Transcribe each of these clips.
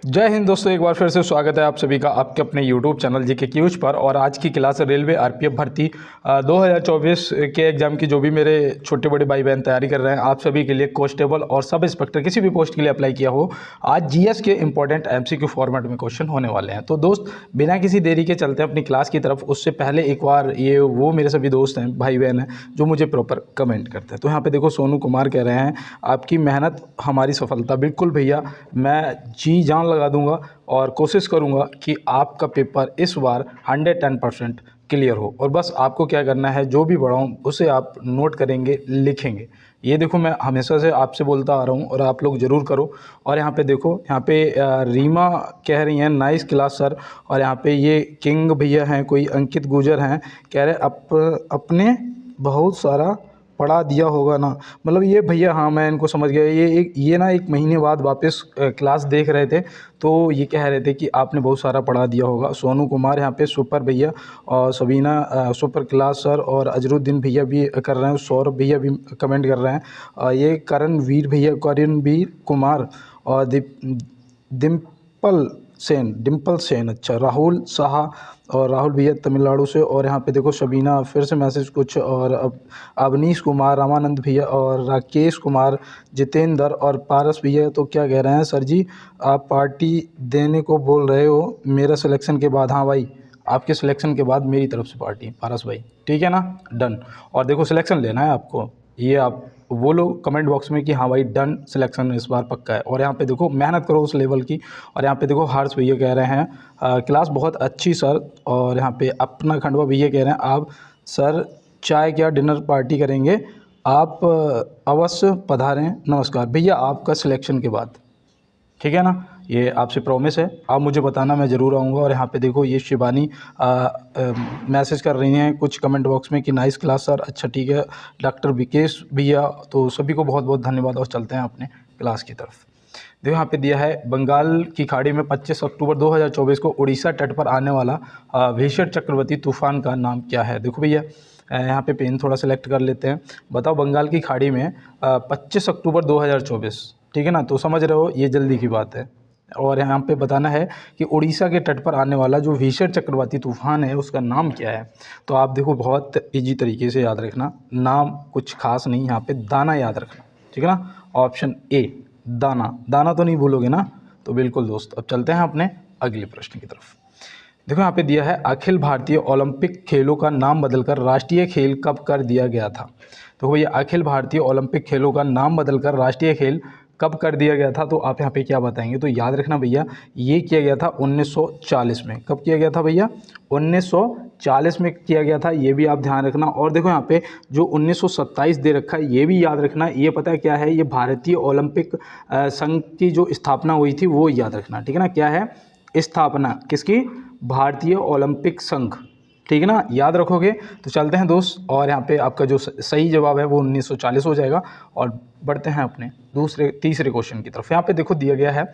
जय हिंद दोस्तों, एक बार फिर से स्वागत है आप सभी का आपके अपने YouTube चैनल जीके क्यूज पर। और आज की क्लास रेलवे आरपीएफ भर्ती 2024 के एग्ज़ाम की जो भी मेरे छोटे बड़े भाई बहन तैयारी कर रहे हैं, आप सभी के लिए कांस्टेबल और सब इंस्पेक्टर किसी भी पोस्ट के लिए अप्लाई किया हो, आज जीएस के इंपॉर्टेंट एमसीक्यू फॉर्मेट में क्वेश्चन होने वाले हैं। तो दोस्त बिना किसी देरी के चलते हैं अपनी क्लास की तरफ। उससे पहले एक बार ये वो मेरे सभी दोस्त हैं, भाई बहन हैं, जो मुझे प्रॉपर कमेंट करते हैं। तो यहाँ पे देखो सोनू कुमार कह रहे हैं आपकी मेहनत हमारी सफलता। बिल्कुल भैया, मैं जी जान लगा दूंगा और कोशिश करूंगा कि आपका पेपर इस बार 110% क्लियर हो। और बस आपको क्या करना है, जो भी पढ़ाऊँ उसे आप नोट करेंगे, लिखेंगे। ये देखो मैं हमेशा से आपसे बोलता आ रहा हूँ और आप लोग ज़रूर करो। और यहाँ पे देखो, यहाँ पे रीमा कह रही हैं नाइस क्लास सर। और यहाँ पे ये किंग भैया हैं, कोई अंकित गुजर हैं, कह रहे अपने बहुत सारा पढ़ा दिया होगा ना। मतलब ये भैया, हाँ मैं इनको समझ गया। ये ना एक महीने बाद वापस क्लास देख रहे थे, तो ये कह रहे थे कि आपने बहुत सारा पढ़ा दिया होगा। सोनू कुमार यहाँ पे सुपर भैया, और सबीना सुपर क्लास सर, और अजरुद्दीन भैया भी कर रहे हैं, सौरभ भैया भी कमेंट कर रहे हैं। ये करणवीर भैया, करणवीर कुमार, और डिम्पल सेन, अच्छा राहुल शाह, और राहुल भैया तमिलनाडु से। और यहाँ पे देखो सबीना फिर से मैसेज कुछ, और अब अवनीश कुमार, रामानंद भैया, और राकेश कुमार, जितेंद्र और पारस भैया। तो क्या कह रहे हैं सर जी, आप पार्टी देने को बोल रहे हो मेरा सिलेक्शन के बाद? हाँ भाई, आपके सिलेक्शन के बाद मेरी तरफ से पार्टी, पारस भाई, ठीक है ना, डन। और देखो सिलेक्शन लेना है आपको, ये आप बोलो कमेंट बॉक्स में कि हाँ भाई डन, सिलेक्शन इस बार पक्का है। और यहाँ पे देखो मेहनत करो उस लेवल की। और यहाँ पे देखो हर्ष भैया कह रहे हैं क्लास बहुत अच्छी सर। और यहाँ पे अपना खंडवा भैया कह रहे हैं आप सर चाय क्या डिनर पार्टी करेंगे, आप अवश्य पधारें, नमस्कार भैया आपका सिलेक्शन के बाद, ठीक है ना। ये आपसे प्रॉमिस है, आप मुझे बताना, मैं ज़रूर आऊँगा। और यहाँ पे देखो ये शिवानी मैसेज कर रही हैं कुछ कमेंट बॉक्स में कि नाइस क्लास सर, अच्छा ठीक है। डॉक्टर विकेश भैया, तो सभी को बहुत बहुत धन्यवाद। और चलते हैं अपने क्लास की तरफ। देखो यहाँ पे दिया है बंगाल की खाड़ी में 25 अक्टूबर 2024 को उड़ीसा तट पर आने वाला भीषण चक्रवाती तूफान का नाम क्या है। देखो भैया यहाँ पे पेन थोड़ा सेलेक्ट कर लेते हैं। बताओ बंगाल की खाड़ी में 25 अक्टूबर 2024, ठीक है ना, तो समझ रहे हो ये जल्दी की बात है। और यहाँ पे बताना है कि उड़ीसा के तट पर आने वाला जो भीषण चक्रवाती तूफान है उसका नाम क्या है। तो आप देखो बहुत इजी तरीके से याद रखना, नाम कुछ खास नहीं, यहाँ पे दाना याद रखना, ठीक है ना। ऑप्शन ए दाना, दाना तो नहीं भूलोगे ना। तो बिल्कुल दोस्त, अब चलते हैं अपने अगले प्रश्न की तरफ। देखो यहाँ पे दिया है अखिल भारतीय ओलंपिक खेलों का नाम बदलकर राष्ट्रीय खेल कब कर दिया गया था। तो भैया अखिल भारतीय ओलंपिक खेलों का नाम बदलकर राष्ट्रीय खेल कब कर दिया गया था, तो आप यहाँ पे क्या बताएंगे। तो याद रखना भैया, ये किया गया था 1940 में। कब किया गया था भैया? 1940 में किया गया था, ये भी आप ध्यान रखना। और देखो यहाँ पे जो 1927 दे रखा है ये भी याद रखना। ये पता है क्या है, ये भारतीय ओलंपिक संघ की जो स्थापना हुई थी वो याद रखना, ठीक है ना। क्या है स्थापना किसकी? भारतीय ओलंपिक संघ, ठीक है ना, याद रखोगे। तो चलते हैं दोस्त, और यहाँ पे आपका जो सही जवाब है वो 1940 हो जाएगा। और बढ़ते हैं अपने तीसरे क्वेश्चन की तरफ। यहाँ पे देखो दिया गया है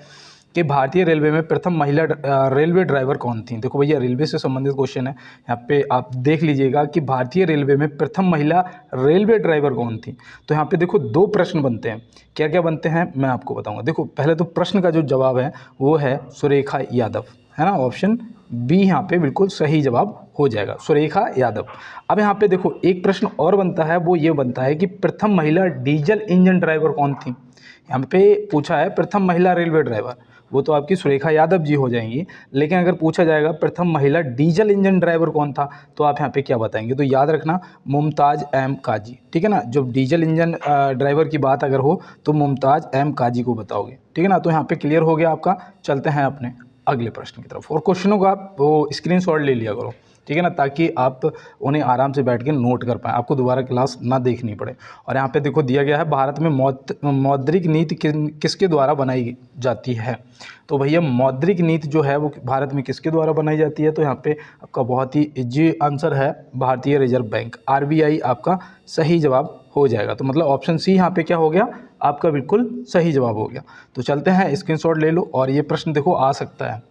कि भारतीय रेलवे में प्रथम महिला रेलवे ड्राइवर कौन थी। देखो भैया रेलवे से संबंधित क्वेश्चन है, यहाँ पे आप देख लीजिएगा कि भारतीय रेलवे में प्रथम महिला रेलवे ड्राइवर कौन थी। तो यहाँ पे देखो दो प्रश्न बनते हैं, क्या क्या बनते हैं मैं आपको बताऊंगा। देखो पहले तो प्रश्न का जो जवाब है वो है सुरेखा यादव, है ना। ऑप्शन बी यहाँ पे बिल्कुल सही जवाब हो जाएगा, सुरेखा यादव। अब यहाँ पे देखो एक प्रश्न और बनता है, वो ये बनता है कि प्रथम महिला डीजल इंजन ड्राइवर कौन थी। यहाँ पे पूछा है प्रथम महिला रेलवे ड्राइवर, वो तो आपकी सुरेखा यादव जी हो जाएंगी। लेकिन अगर पूछा जाएगा प्रथम महिला डीजल इंजन ड्राइवर कौन था, तो आप यहाँ पे क्या बताएंगे। तो याद रखना मुमताज़ एम काजी, ठीक है ना। जब डीजल इंजन ड्राइवर की बात अगर हो तो मुमताज़ एम काजी को बताओगे, ठीक है ना। तो यहाँ पे क्लियर हो गया आपका। चलते हैं अपने अगले प्रश्न की तरफ। और क्वेश्चनों का आप वो स्क्रीनशॉट ले लिया करो, ठीक है ना, ताकि आप उन्हें आराम से बैठ के नोट कर पाएँ, आपको दोबारा क्लास ना देखनी पड़े। और यहाँ पे देखो दिया गया है भारत में मौद्रिक नीति किसके द्वारा बनाई जाती है। तो भैया मौद्रिक नीति जो है वो भारत में किसके द्वारा बनाई जाती है। तो यहाँ पे आपका बहुत ही इजी आंसर है, भारतीय रिजर्व बैंक, आरबीआई आपका सही जवाब हो जाएगा। तो मतलब ऑप्शन सी यहाँ पे क्या हो गया, आपका बिल्कुल सही जवाब हो गया। तो चलते हैं, स्क्रीनशॉट ले लो। और ये प्रश्न देखो आ सकता है,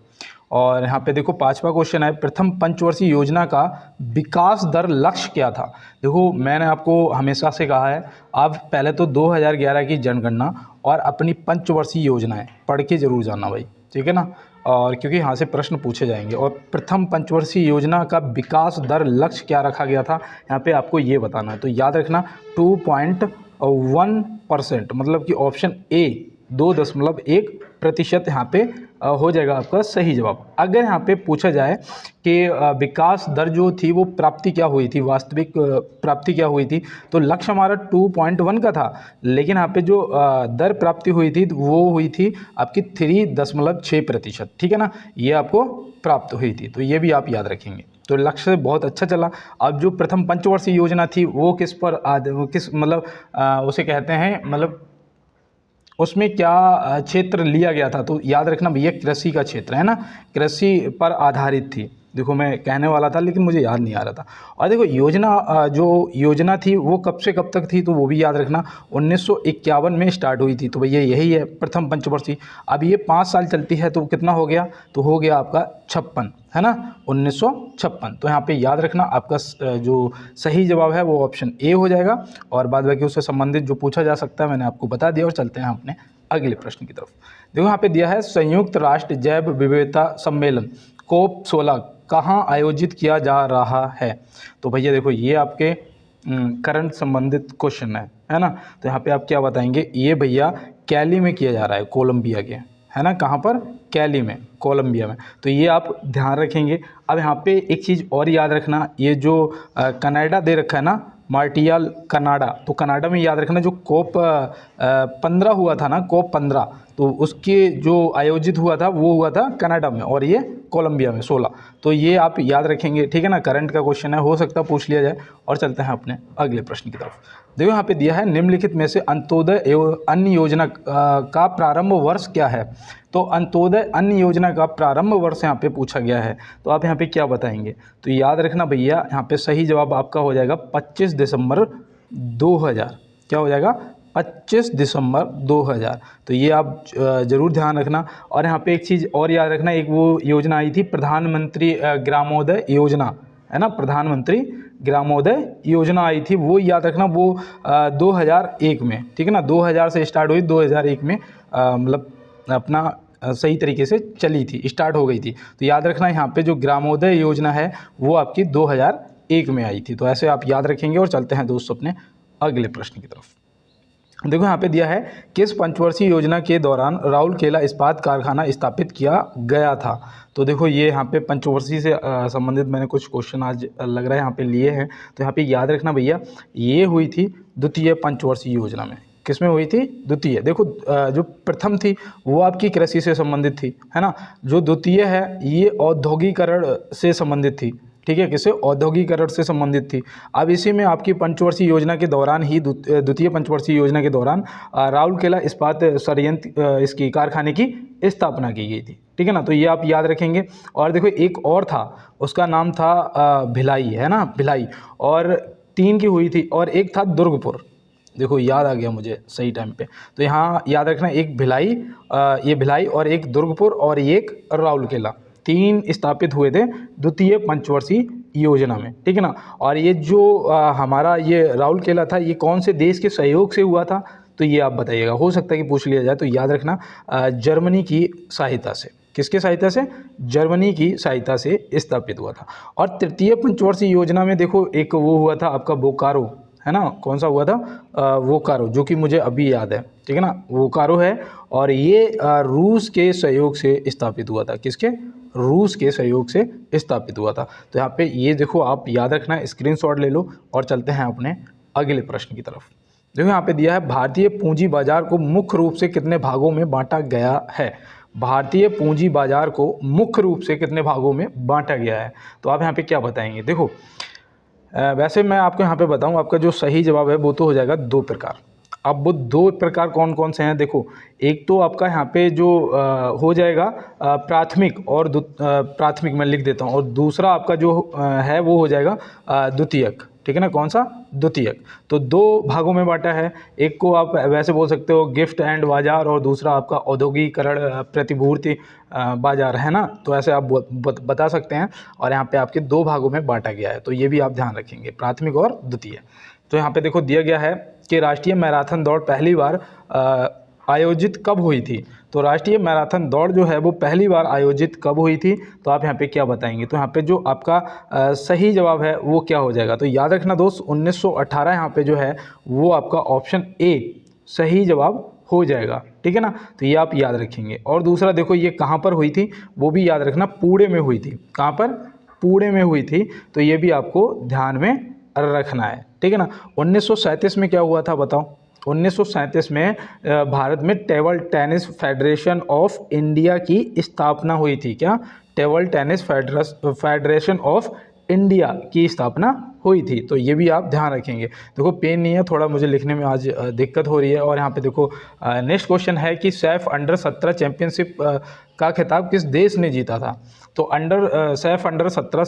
और यहाँ पे देखो 5वां क्वेश्चन है, प्रथम पंचवर्षीय योजना का विकास दर लक्ष्य क्या था। देखो मैंने आपको हमेशा से कहा है, आप पहले तो 2011 की जनगणना और अपनी पंचवर्षीय योजनाएं पढ़ के जरूर जाना भाई, ठीक है ना, और क्योंकि यहाँ से प्रश्न पूछे जाएंगे। और प्रथम पंचवर्षीय योजना का विकास दर लक्ष्य क्या रखा गया था, यहाँ पे आपको ये बताना है। तो याद रखना 2.1%, मतलब कि ऑप्शन ए 2.1% यहाँ पे हो जाएगा आपका सही जवाब। अगर यहाँ पे पूछा जाए कि विकास दर जो थी वो प्राप्ति क्या हुई थी, वास्तविक प्राप्ति क्या हुई थी, तो लक्ष्य हमारा 2.1 का था, लेकिन यहाँ पे जो दर प्राप्ति हुई थी वो हुई थी आपकी 3.6%, ठीक है ना, ये आपको प्राप्त हुई थी। तो ये भी आप याद रखेंगे। तो लक्ष्य बहुत अच्छा चला। अब जो प्रथम पंचवर्षीय योजना थी वो किस पर किस मतलब उसे कहते हैं, मतलब उसमें क्या क्षेत्र लिया गया था, तो याद रखना भैया कृषि का क्षेत्र है ना, कृषि पर आधारित थी। देखो मैं कहने वाला था लेकिन मुझे याद नहीं आ रहा था। और देखो योजना जो योजना थी वो कब से कब तक थी, तो वो भी याद रखना 1951 में स्टार्ट हुई थी। तो भैया यही है प्रथम पंचवर्षीय। अब ये 5 साल चलती है तो कितना हो गया, तो हो गया आपका 56, है ना, 1956। तो यहाँ पे याद रखना आपका जो सही जवाब है वो ऑप्शन ए हो जाएगा। और बाद बाकी उससे संबंधित जो पूछा जा सकता है मैंने आपको बता दिया। और चलते हैं अपने अगले प्रश्न की तरफ। देखो यहाँ पे दिया है, संयुक्त राष्ट्र जैव विविधता सम्मेलन COP 16 कहाँ आयोजित किया जा रहा है। तो भैया देखो ये आपके करंट संबंधित क्वेश्चन है ना। तो यहाँ पे आप क्या बताएंगे, ये भैया कैली में किया जा रहा है, कोलंबिया के, है ना, कहाँ पर, कैली में, कोलंबिया में। तो ये आप ध्यान रखेंगे। अब यहाँ पे एक चीज़ और याद रखना, ये जो कनाडा दे रखा है ना, मार्टियल कनाडा, तो कनाडा में याद रखना जो COP 15 हुआ था ना, COP 15, तो उसके जो आयोजित हुआ था वो हुआ था कनाडा में, और ये कोलंबिया में 16। तो ये आप याद रखेंगे, ठीक है ना, करंट का क्वेश्चन है, हो सकता है पूछ लिया जाए। और चलते हैं अपने अगले प्रश्न की तरफ। देखो यहाँ पे दिया है, निम्नलिखित में से अंत्योदय एवं अन्य योजना का प्रारंभ वर्ष क्या है। तो अंत्योदय अन्य योजना का प्रारंभ वर्ष यहाँ पे पूछा गया है। तो आप यहाँ पे क्या बताएंगे, तो याद रखना भैया यहाँ पे सही जवाब आपका हो जाएगा 25 दिसंबर 2000। क्या हो जाएगा, 25 दिसंबर 2000। तो ये आप ज़रूर ध्यान रखना। और यहाँ पे एक चीज़ और याद रखना, एक वो योजना आई थी प्रधानमंत्री ग्रामोदय योजना, है ना, प्रधानमंत्री ग्रामोदय योजना आई थी, वो याद रखना, वो 2001 में, ठीक है ना, 2000 से स्टार्ट हुई, 2001 में मतलब अपना सही तरीके से चली थी, स्टार्ट हो गई थी। तो याद रखना यहाँ पे जो ग्रामोदय योजना है वो आपकी 2001 में आई थी। तो ऐसे आप याद रखेंगे। और चलते हैं दोस्तों अपने अगले प्रश्न की तरफ। देखो यहाँ पे दिया है, किस पंचवर्षीय योजना के दौरान राउरकेला इस्पात कारखाना स्थापित किया गया था। तो देखो ये यहाँ पे पंचवर्षीय से संबंधित मैंने कुछ क्वेश्चन आज लग रहा है यहाँ पे लिए हैं। तो यहाँ पे याद रखना भैया, ये हुई थी द्वितीय पंचवर्षीय योजना में। किसमें हुई थी, द्वितीय। देखो जो प्रथम थी वो आपकी कृषि से संबंधित थी, है ना, जो द्वितीय है ये औद्योगिकरण से संबंधित थी, ठीक है, किसे, औद्योगिकरण से संबंधित थी। अब इसी में आपकी पंचवर्षीय योजना के दौरान ही, द्वितीय पंचवर्षीय योजना के दौरान राउरकेला इस्पात संयंत्र इसकी कारखाने की स्थापना की गई थी, ठीक है ना। तो ये आप याद रखेंगे। और देखो एक और था, उसका नाम था भिलाई, है ना, भिलाई, और 3 की हुई थी, और एक था दुर्गपुर। देखो याद आ गया मुझे सही टाइम पे। तो यहाँ याद रखना, एक भिलाई, ये भिलाई, और एक दुर्गपुर, और एक राउरकेला, 3 स्थापित हुए थे द्वितीय पंचवर्षीय योजना में, ठीक है ना। और ये जो हमारा ये राउरकेला था, ये कौन से देश के सहयोग से हुआ था, तो ये आप बताइएगा, हो सकता है कि पूछ लिया जाए। तो याद रखना जर्मनी की सहायता से। किसके सहायता से, जर्मनी की सहायता से स्थापित हुआ था। और तृतीय पंचवर्षीय योजना में देखो एक वो हुआ था आपका बोकारो, है ना, कौन सा हुआ था, वोकारो, जो कि मुझे अभी याद है, ठीक है ना, वोकारो है। और ये रूस के सहयोग से स्थापित हुआ था। किसके, रूस के सहयोग से स्थापित हुआ था। तो यहाँ पे ये देखो आप याद रखना, स्क्रीनशॉट ले लो। और चलते हैं अपने अगले प्रश्न की तरफ। देखो यहाँ पे दिया है, भारतीय पूंजी बाजार को मुख्य रूप से कितने भागों में बांटा गया है। भारतीय पूंजी बाजार को मुख्य रूप से कितने भागों में बांटा गया है। तो आप यहाँ पे क्या बताएंगे। देखो वैसे मैं आपको यहाँ पे बताऊँ, आपका जो सही जवाब है वो तो हो जाएगा 2 प्रकार। अब वो 2 प्रकार कौन कौन से हैं, देखो एक तो आपका यहाँ पे जो हो जाएगा प्राथमिक, और प्राथमिक मैं लिख देता हूँ, और दूसरा आपका जो है वो हो जाएगा द्वितीयक, ठीक है ना, कौन सा, द्वितीयक। तो दो भागों में बांटा है, एक को आप वैसे बोल सकते हो गिफ्ट एंड बाजार और दूसरा आपका औद्योगिकरण प्रतिपूर्ति बाजार, है ना। तो ऐसे आप बता सकते हैं। और यहाँ पे आपके दो भागों में बांटा गया है, तो ये भी आप ध्यान रखेंगे, प्राथमिक और द्वितीय। तो यहाँ पे देखो दिया गया है कि राष्ट्रीय मैराथन दौड़ पहली बार आयोजित कब हुई थी। तो राष्ट्रीय मैराथन दौड़ जो है वो पहली बार आयोजित कब हुई थी, तो आप यहाँ पे क्या बताएंगे। तो यहाँ पे जो आपका सही जवाब है वो क्या हो जाएगा। तो याद रखना दोस्त 1918 यहाँ पे जो है वो आपका ऑप्शन ए सही जवाब हो जाएगा, ठीक है ना। तो ये आप याद रखेंगे। और दूसरा देखो ये कहाँ पर हुई थी, वो भी याद रखना, पुणे में हुई थी। कहाँ पर, पुणे में हुई थी। तो ये भी आपको ध्यान में रखना है, ठीक है ना। 1937 में क्या हुआ था बताओ। 1937 में भारत में table tennis federation of India की स्थापना हुई थी। क्या, table tennis federation of India की स्थापना हुई थी। तो ये भी आप ध्यान रखेंगे। देखो पेन नहीं है, थोड़ा मुझे लिखने में आज दिक्कत हो रही है। और यहाँ पे देखो नेक्स्ट क्वेश्चन है कि सैफ अंडर 17 चैंपियनशिप का खिताब किस देश ने जीता था। तो सैफ अंडर 17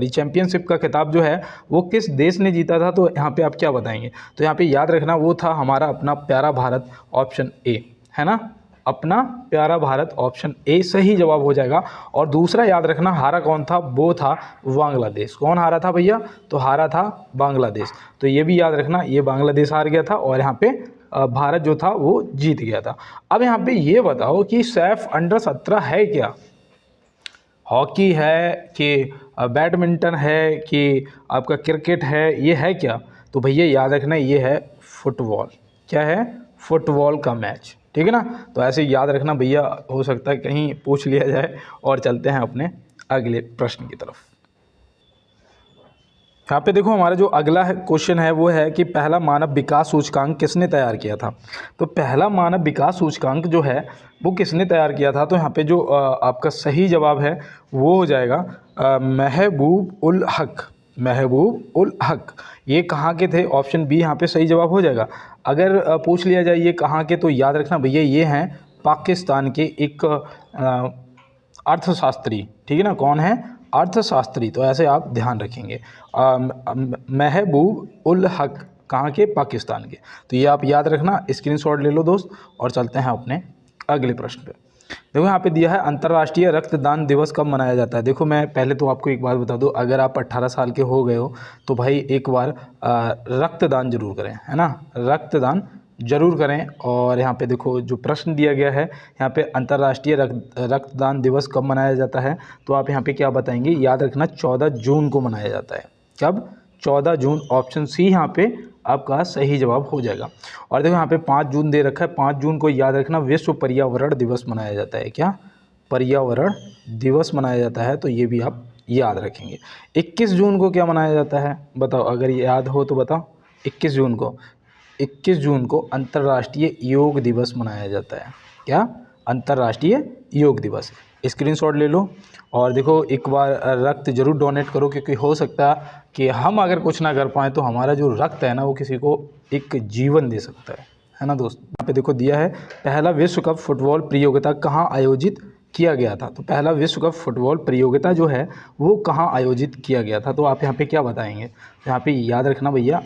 चैंपियनशिप का खिताब जो है वो किस देश ने जीता था। तो यहाँ पे आप क्या बताएंगे। तो यहाँ पे याद रखना वो था हमारा अपना प्यारा भारत, ऑप्शन ए, है ना, अपना प्यारा भारत, ऑप्शन ए सही जवाब हो जाएगा। और दूसरा याद रखना हारा कौन था, वो था बांग्लादेश। कौन हारा था भैया, तो हारा था बांग्लादेश। तो ये भी याद रखना, ये बांग्लादेश हार गया था और यहाँ पे भारत जो था वो जीत गया था। अब यहाँ पे ये बताओ कि सैफ अंडर 17 है क्या, हॉकी है कि बैडमिंटन है कि आपका क्रिकेट है, ये है क्या। तो भैया याद रखना ये है फुटबॉल। क्या है, फुटबॉल का मैच, ठीक है ना। तो ऐसे याद रखना भैया, हो सकता है कहीं पूछ लिया जाए। और चलते हैं अपने अगले प्रश्न की तरफ। यहाँ पे देखो हमारा जो अगला क्वेश्चन है वो है कि पहला मानव विकास सूचकांक किसने तैयार किया था। तो पहला मानव विकास सूचकांक जो है वो किसने तैयार किया था। तो यहाँ पे जो आपका सही जवाब है वो हो जाएगा महबूब उल हक। महबूब उल हक ये कहाँ के थे, ऑप्शन बी यहाँ पे सही जवाब हो जाएगा। अगर पूछ लिया जाए ये कहाँ के, तो याद रखना भैया ये हैं पाकिस्तान के एक अर्थशास्त्री, ठीक है ना। कौन है, अर्थशास्त्री। तो ऐसे आप ध्यान रखेंगे। महबूब उल हक कहाँ के, पाकिस्तान के। तो ये आप याद रखना, स्क्रीनशॉट ले लो दोस्त। और चलते हैं अपने अगले प्रश्न पे। देखो यहाँ पे दिया है अंतर्राष्ट्रीय रक्तदान दिवस कब मनाया जाता है। देखो मैं पहले तो आपको एक बात बता दूं, अगर आप 18 साल के हो गए हो तो भाई एक बार रक्तदान जरूर करें, है ना, रक्तदान जरूर करें। और यहाँ पे देखो जो प्रश्न दिया गया है यहाँ पे अंतर्राष्ट्रीय रक्तदान दिवस कब मनाया जाता है। तो आप यहाँ पे क्या बताएंगे, याद रखना 14 जून को मनाया जाता है। कब, 14 जून, ऑप्शन सी यहाँ पे आपका सही जवाब हो जाएगा। और देखो यहाँ पे 5 जून दे रखा है, 5 जून को याद रखना विश्व पर्यावरण दिवस मनाया जाता है। क्या, पर्यावरण दिवस मनाया जाता है। तो ये भी आप याद रखेंगे। 21 जून को क्या मनाया जाता है बताओ, अगर याद हो तो बताओ। 21 जून को अंतर्राष्ट्रीय योग दिवस मनाया जाता है। क्या, अंतर्राष्ट्रीय योग दिवस। स्क्रीनशॉट ले लो। और देखो एक बार रक्त जरूर डोनेट करो, क्योंकि हो सकता है कि हम अगर कुछ ना कर पाएँ तो हमारा जो रक्त है ना वो किसी को एक जीवन दे सकता है ना दोस्त। यहाँ पे देखो दिया है पहला विश्व कप फुटबॉल प्रतियोगिता कहाँ आयोजित किया गया था। तो पहला विश्व कप फुटबॉल प्रतियोगिता जो है वो कहाँ आयोजित किया गया था। तो आप यहाँ पे क्या बताएंगे। यहाँ पे याद रखना भैया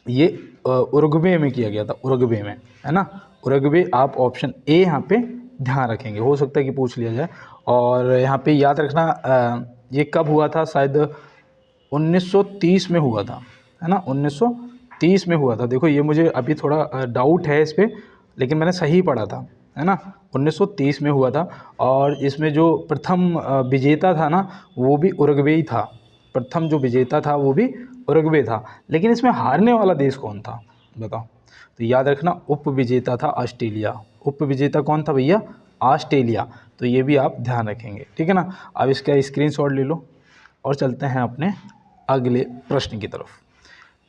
ये उरुग्वे में किया गया था, उरुग्वे में, है ना, उरुग्वे। आप ऑप्शन ए यहाँ पे ध्यान रखेंगे, हो सकता है कि पूछ लिया जाए। और यहाँ पे याद रखना ये कब हुआ था, शायद 1930 में हुआ था, है ना, 1930 में हुआ था। देखो ये मुझे अभी थोड़ा डाउट है इस पर, लेकिन मैंने सही पढ़ा था, है ना, 1930 में हुआ था। और इसमें जो प्रथम विजेता था ना वो भी उरुग्वे ही था। प्रथम जो विजेता था वो भी उरुग्वे था। लेकिन इसमें हारने वाला देश कौन था बताओ। तो याद रखना उप विजेता था ऑस्ट्रेलिया। उप विजेता कौन था भैया, ऑस्ट्रेलिया। तो ये भी आप ध्यान रखेंगे, ठीक है ना। अब इसका स्क्रीनशॉट ले लो और चलते हैं अपने अगले प्रश्न की तरफ।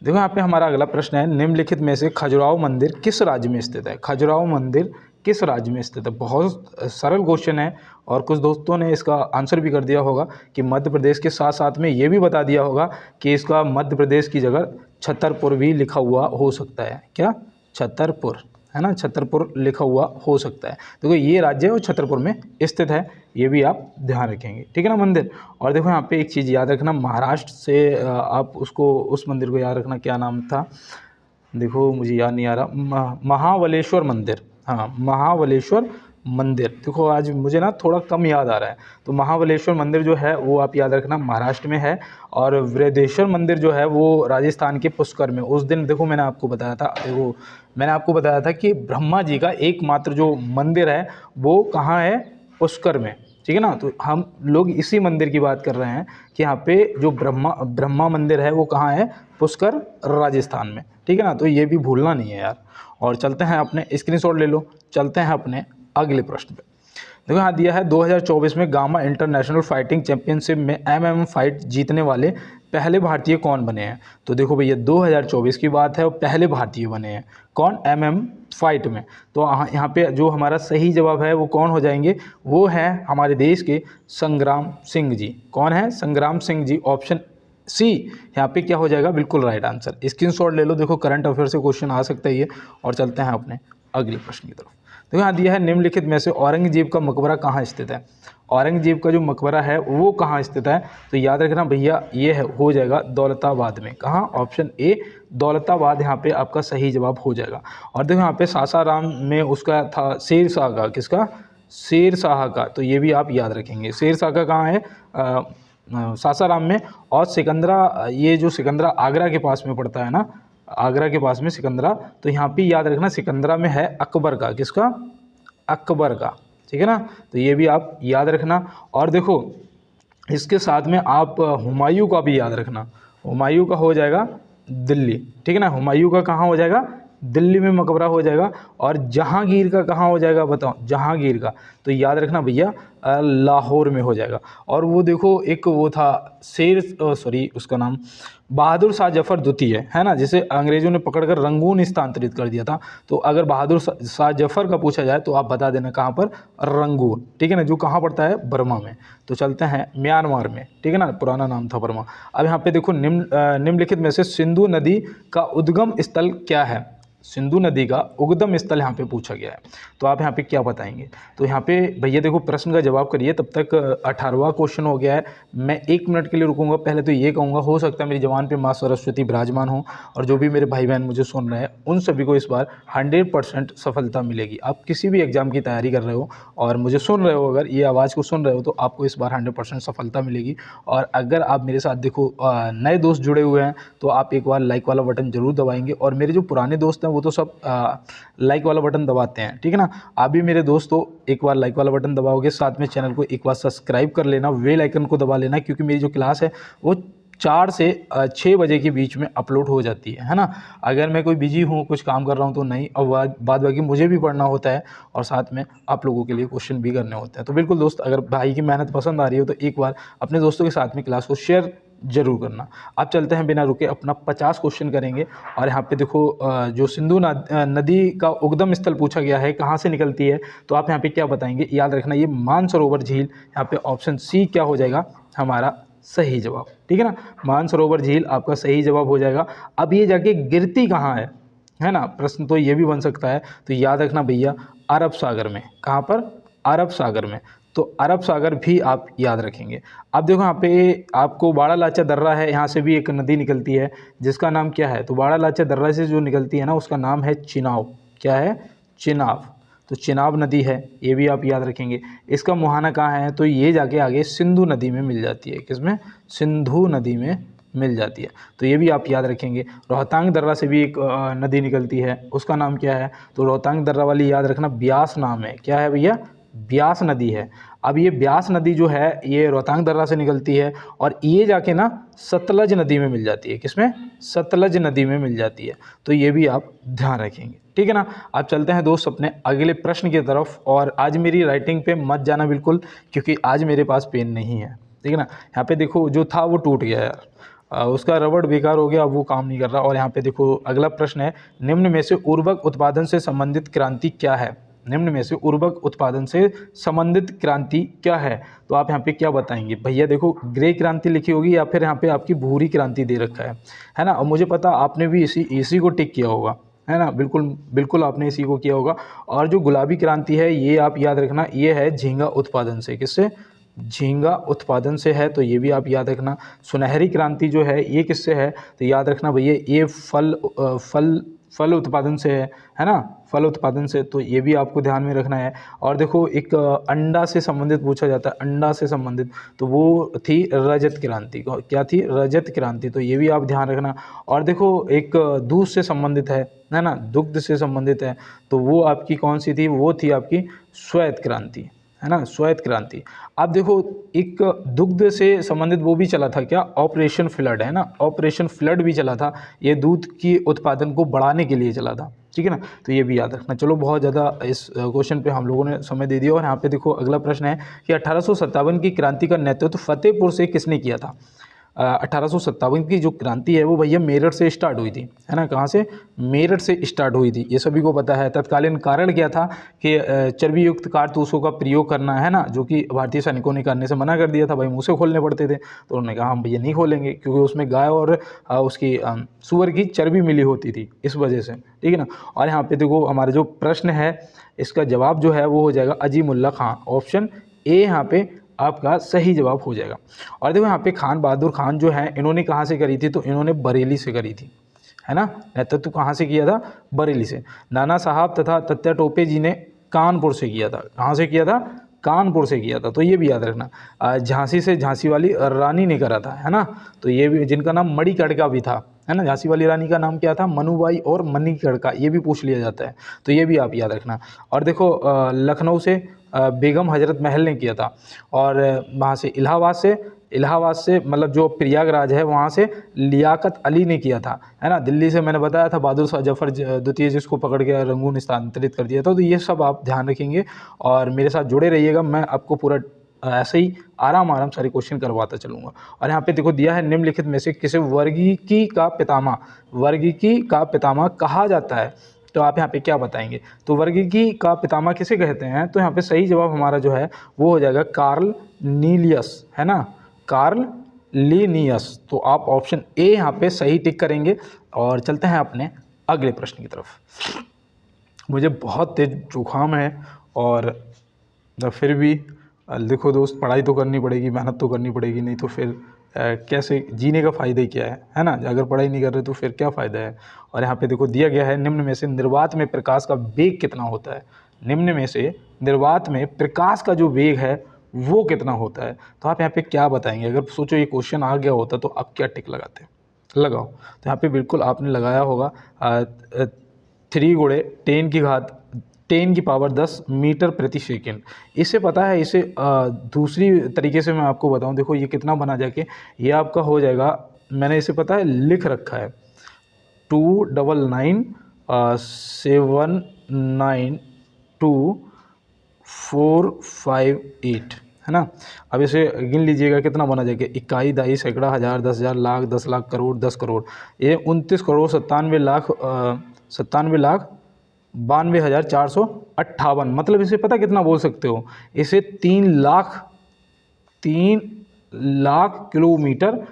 देखो यहाँ पे हमारा अगला प्रश्न है निम्नलिखित में से खजुराहो मंदिर किस राज्य में स्थित है। खजुराहो मंदिर किस राज्य में स्थित है। बहुत सरल क्वेश्चन है। और कुछ दोस्तों ने इसका आंसर भी कर दिया होगा कि मध्य प्रदेश के साथ साथ में ये भी बता दिया होगा कि इसका मध्य प्रदेश की जगह छतरपुर भी लिखा हुआ हो सकता है। क्या, छतरपुर, है ना, छतरपुर लिखा हुआ हो सकता है। देखो ये राज्य है और छतरपुर में स्थित है, ये भी आप ध्यान रखेंगे, ठीक है ना मंदिर। और देखो यहाँ पे एक चीज़ याद रखना, महाराष्ट्र से आप उसको, उस मंदिर को याद रखना, क्या नाम था, देखो मुझे याद नहीं आ रहा, महाबलेश्वर मंदिर, हाँ महाबलेश्वर मंदिर। देखो आज मुझे ना थोड़ा कम याद आ रहा है, तो महाबलेश्वर मंदिर जो है वो आप याद रखना महाराष्ट्र में है। और वृद्धेश्वर मंदिर जो है वो राजस्थान के पुष्कर में। उस दिन देखो मैंने आपको बताया था, देखो मैंने आपको बताया था कि ब्रह्मा जी का एकमात्र जो मंदिर है वो कहाँ है, पुष्कर में, ठीक है ना। तो हम लोग इसी मंदिर की बात कर रहे हैं कि यहाँ पे जो ब्रह्मा मंदिर है वो कहाँ है, पुष्कर राजस्थान में, ठीक है ना। तो ये भी भूलना नहीं है यार। और चलते हैं अपने, स्क्रीनशॉट ले लो, चलते हैं अपने अगले प्रश्न पे। देखो यहाँ दिया है 2024 में गामा इंटरनेशनल फाइटिंग चैंपियनशिप में एमएम फाइट जीतने वाले पहले भारतीय कौन बने हैं। तो देखो भैया 2024 की बात है और पहले भारतीय बने हैं कौन, एमएम फाइट में। तो यहाँ पे जो हमारा सही जवाब है वो कौन हो जाएंगे, वो है हमारे देश के संग्राम सिंह जी। कौन है, संग्राम सिंह जी, ऑप्शन सी यहाँ पे क्या हो जाएगा, बिल्कुल राइट आंसर। स्क्रीनशॉट ले लो, देखो करंट अफेयर से क्वेश्चन आ सकता है ये। और चलते हैं अपने अगले प्रश्न की तरफ। देखो यहाँ दिया है निम्नलिखित में से औरंगजेब का मकबरा कहाँ स्थित है। औरंगजेब का जो मकबरा है वो कहाँ स्थित है, तो याद रखना भैया ये है, हो जाएगा दौलताबाद में। कहाँ, ऑप्शन ए दौलताबाद यहाँ पे आपका सही जवाब हो जाएगा। और देखो यहाँ पे सासाराम में उसका था शेरशाह का, किसका, शेरशाह का, तो ये भी आप याद रखेंगे। शेरशाह का कहाँ है, सासाराम में। और सिकंदरा, ये जो सिकंदरा आगरा के पास में पड़ता है ना, आगरा के पास में सिकंदरा, तो यहाँ पे याद रखना सिकंदरा में है अकबर का, किसका, अकबर का, ठीक है ना। तो ये भी आप याद रखना। और देखो इसके साथ में आप हुमायूं का भी याद रखना, हुमायूं का हो जाएगा दिल्ली, ठीक है ना। हुमायूं का कहाँ हो जाएगा, दिल्ली में मकबरा हो जाएगा। और जहांगीर का कहाँ हो जाएगा बताओ, जहांगीर का तो याद रखना भैया लाहौर में हो जाएगा। और वो देखो एक वो था उसका नाम बहादुर शाह जफर द्वितीय है ना, जिसे अंग्रेजों ने पकड़कर रंगून स्थानांतरित कर दिया था। तो अगर बहादुर शाह जफर का पूछा जाए तो आप बता देना कहाँ पर, रंगून, ठीक है ना, जो कहाँ पड़ता है, बर्मा में। तो चलते हैं म्यांमार में, ठीक है ना, पुराना नाम था बर्मा। अब यहाँ पे देखो निम्नलिखित में से सिंधु नदी का उद्गम स्थल क्या है। सिंधु नदी का उद्गम स्थल यहाँ पे पूछा गया है, तो आप यहाँ पे क्या बताएंगे। तो यहाँ पे भैया देखो प्रश्न का जवाब करिए, तब तक 18वां क्वेश्चन हो गया है। मैं 1 मिनट के लिए रुकूंगा, पहले तो ये कहूँगा हो सकता है मेरी जवान पे माँ सरस्वती विराजमान हो, और जो भी मेरे भाई बहन मुझे सुन रहे हैं उन सभी को इस बार 100% सफलता मिलेगी। आप किसी भी एग्जाम की तैयारी कर रहे हो और मुझे सुन रहे हो, अगर ये आवाज़ को सुन रहे हो, तो आपको इस बार 100% सफलता मिलेगी। और अगर आप मेरे साथ देखो नए दोस्त जुड़े हुए हैं तो आप एक बार लाइक वाला बटन जरूर दबाएंगे, और मेरे जो पुराने दोस्त हैं वो तो सब लाइक वाला बटन दबाते हैं, ठीक है ना। आप भी मेरे दोस्तों एक बार लाइक वाला बटन दबाओगे, साथ में चैनल को एक बार सब्सक्राइब कर लेना, बेल आइकन को दबा लेना, क्योंकि मेरी जो क्लास है वो 4 से 6 बजे के बीच में अपलोड हो जाती है ना। अगर मैं कोई बिजी हूँ, कुछ काम कर रहा हूँ तो नहीं, और बाद बाकी मुझे भी पढ़ना होता है और साथ में आप लोगों के लिए क्वेश्चन भी करने होते हैं। तो बिल्कुल दोस्त, अगर भाई की मेहनत पसंद आ रही हो तो एक बार अपने दोस्तों के साथ में क्लास को शेयर जरूर करना। आप चलते हैं बिना रुके, अपना 50 क्वेश्चन करेंगे। और यहाँ पे देखो जो सिंधु नदी का उद्गम स्थल पूछा गया है, कहाँ से निकलती है, तो आप यहाँ पे क्या बताएंगे। याद रखना ये मानसरोवर झील, यहाँ पे ऑप्शन सी क्या हो जाएगा हमारा सही जवाब, ठीक है ना। मानसरोवर झील आपका सही जवाब हो जाएगा। अब ये जाके गिरती कहाँ है ना, प्रश्न तो ये भी बन सकता है। तो याद रखना भैया अरब सागर में, कहाँ पर, अरब सागर में। तो अरब सागर भी आप याद रखेंगे। अब देखो यहाँ पे आपको बाड़ा लाचा दर्रा है, यहाँ से भी एक नदी निकलती है जिसका नाम क्या है, तो बाड़ा लाचा दर्रा से जो निकलती है ना उसका नाम है चिनाब। क्या है, चिनाब। तो चिनाब नदी है, ये भी आप याद रखेंगे। इसका मुहाना कहाँ है, तो ये जाके आगे सिंधु नदी में मिल जाती है, किसमें, सिंधु नदी में मिल जाती है। तो ये भी आप याद रखेंगे। रोहतांग दर्रा से भी एक नदी निकलती है, उसका नाम क्या है, तो रोहतांग दर्रा वाली याद रखना ब्यास नाम है। क्या है भैया, ब्यास नदी है। अब ये ब्यास नदी जो है ये रोहतांग दर्रा से निकलती है और ये जाके ना सतलज नदी में मिल जाती है, किसमें, सतलज नदी में मिल जाती है। तो ये भी आप ध्यान रखेंगे, ठीक है ना। अब चलते हैं दोस्त अपने अगले प्रश्न की तरफ। और आज मेरी राइटिंग पे मत जाना बिल्कुल, क्योंकि आज मेरे पास पेन नहीं है, ठीक है ना। यहाँ पे देखो जो था वो टूट गया यार, उसका रबड़ बेकार हो गया, अब वो काम नहीं कर रहा। और यहाँ पे देखो अगला प्रश्न है, निम्न में से उर्वरक उत्पादन से संबंधित क्रांति क्या है। निम्न में से उर्वरक उत्पादन से संबंधित क्रांति क्या है, तो आप यहाँ पे क्या बताएंगे भैया। देखो ग्रे क्रांति लिखी होगी या फिर यहाँ पे आपकी भूरी क्रांति दे रखा है ना। और मुझे पता आपने भी इसी को टिक किया होगा, है ना, बिल्कुल बिल्कुल आपने इसी को किया होगा। और जो गुलाबी क्रांति है ये आप याद रखना, ये है झींगा उत्पादन से। किससे? झींगा उत्पादन से है, तो ये भी आप याद रखना। सुनहरी क्रांति जो है ये किससे है? तो याद रखना भैया ये फल उत्पादन से है ना, फल उत्पादन से, तो ये भी आपको ध्यान में रखना है। और देखो एक अंडा से संबंधित पूछा जाता है, अंडा से संबंधित, तो वो थी रजत क्रांति। क्या थी? रजत क्रांति, तो ये भी आप ध्यान रखना। और देखो एक दूध से संबंधित है ना, दुग्ध से संबंधित है, तो वो आपकी कौन सी थी? वो थी आपकी श्वेत क्रांति, है ना, श्वेत क्रांति। अब देखो एक दुग्ध से संबंधित वो भी चला था क्या? ऑपरेशन फ्लड, है ना, ऑपरेशन फ्लड भी चला था, ये दूध की उत्पादन को बढ़ाने के लिए चला था, ठीक है ना, तो ये भी याद रखना। चलो बहुत ज़्यादा इस क्वेश्चन पे हम लोगों ने समय दे दिया। और यहाँ पे देखो अगला प्रश्न है कि 1857 की क्रांति का नेतृत्व फतेहपुर से किसने किया था? 1857 की जो क्रांति है वो भैया मेरठ से स्टार्ट हुई थी, है ना, कहाँ से? मेरठ से स्टार्ट हुई थी, ये सभी को पता है। तत्कालीन कारण क्या था कि चर्बी युक्त कारतूसों का प्रयोग करना, है ना, जो कि भारतीय सैनिकों ने करने से मना कर दिया था, भाई मुँह से खोलने पड़ते थे, तो उन्होंने कहा हम भैया नहीं खोलेंगे, क्योंकि उसमें गाय और उसकी सूअर की चर्बी मिली होती थी, इस वजह से, ठीक है ना। और यहाँ पे देखो हमारा जो प्रश्न है इसका जवाब जो है वो हो जाएगा अजीमुल्ला खां, ऑप्शन ए यहाँ पे आपका सही जवाब हो जाएगा। और देखो यहाँ पे खान बहादुर खान जो है इन्होंने कहाँ से करी थी? तो इन्होंने बरेली से करी थी, है ना, नेतृत्व कहाँ से किया था? बरेली से। नाना साहब तथा तत्या टोपे जी ने कानपुर से किया था। कहाँ से किया था? कानपुर से किया था, तो ये भी याद रखना। झांसी से झांसी वाली रानी ने करा था, है ना, तो ये भी, जिनका नाम मणिकर्णिका भी था, है ना, झांसी वाली रानी का नाम क्या था? मनुबाई और मणिकर्णिका, ये भी पूछ लिया जाता है, तो ये भी आप याद रखना। और देखो लखनऊ से बेगम हजरत महल ने किया था। और वहाँ से इलाहाबाद से मतलब जो प्रयागराज है वहाँ से लियाकत अली ने किया था, है ना। दिल्ली से मैंने बताया था बहादुर शाह जफर द्वितीय, जिसको पकड़ के रंगून स्थानांतरित कर दिया था। तो ये सब आप ध्यान रखेंगे और मेरे साथ जुड़े रहिएगा, मैं आपको पूरा ऐसे ही आराम सारे क्वेश्चन करवाता चलूँगा। और यहाँ पे देखो दिया है निम्नलिखित में से किसे वर्गीकी का पितामह कहा जाता है? तो आप यहाँ पे क्या बताएंगे? तो वर्गीकी का पितामह किसे कहते हैं? तो यहाँ पे सही जवाब हमारा जो है वो हो जाएगा कार्ल लीनियस, है ना, कार्ल लीनियस। तो आप ऑप्शन ए यहाँ पे सही टिक करेंगे। और चलते हैं अपने अगले प्रश्न की तरफ। मुझे बहुत तेज जुकाम है और फिर भी देखो दोस्त, पढ़ाई तो करनी पड़ेगी, मेहनत तो करनी पड़ेगी, नहीं तो फिर कैसे जीने का फ़ायदा ही क्या है ना। अगर पढ़ाई नहीं कर रहे तो फिर क्या फ़ायदा है। और यहाँ पे देखो दिया गया है निम्न में से निर्वात में प्रकाश का वेग कितना होता है? निम्न में से निर्वात में प्रकाश का जो वेग है वो कितना होता है? तो आप यहाँ पे क्या बताएंगे? अगर सोचो ये क्वेश्चन आ गया होता तो आप क्या टिक लगाते? लगाओ। तो यहाँ पे बिल्कुल आपने लगाया होगा 3 गुणे 10 की पावर 10 मीटर प्रति सेकेंड। इससे पता है, इसे दूसरी तरीके से मैं आपको बताऊं, देखो ये कितना बना जाके, ये आपका हो जाएगा, मैंने इसे पता है लिख रखा है 2992792 458, है ना। अब इसे गिन लीजिएगा कितना बना जाएगा, इकाई, दहाई, सैकड़ा, हज़ार, 10,000, लाख, 10 लाख, करोड़, 10 करोड़, ये 29 करोड़ 97,92,458। मतलब इसे पता कितना बोल सकते हो? इसे 3 लाख किलोमीटर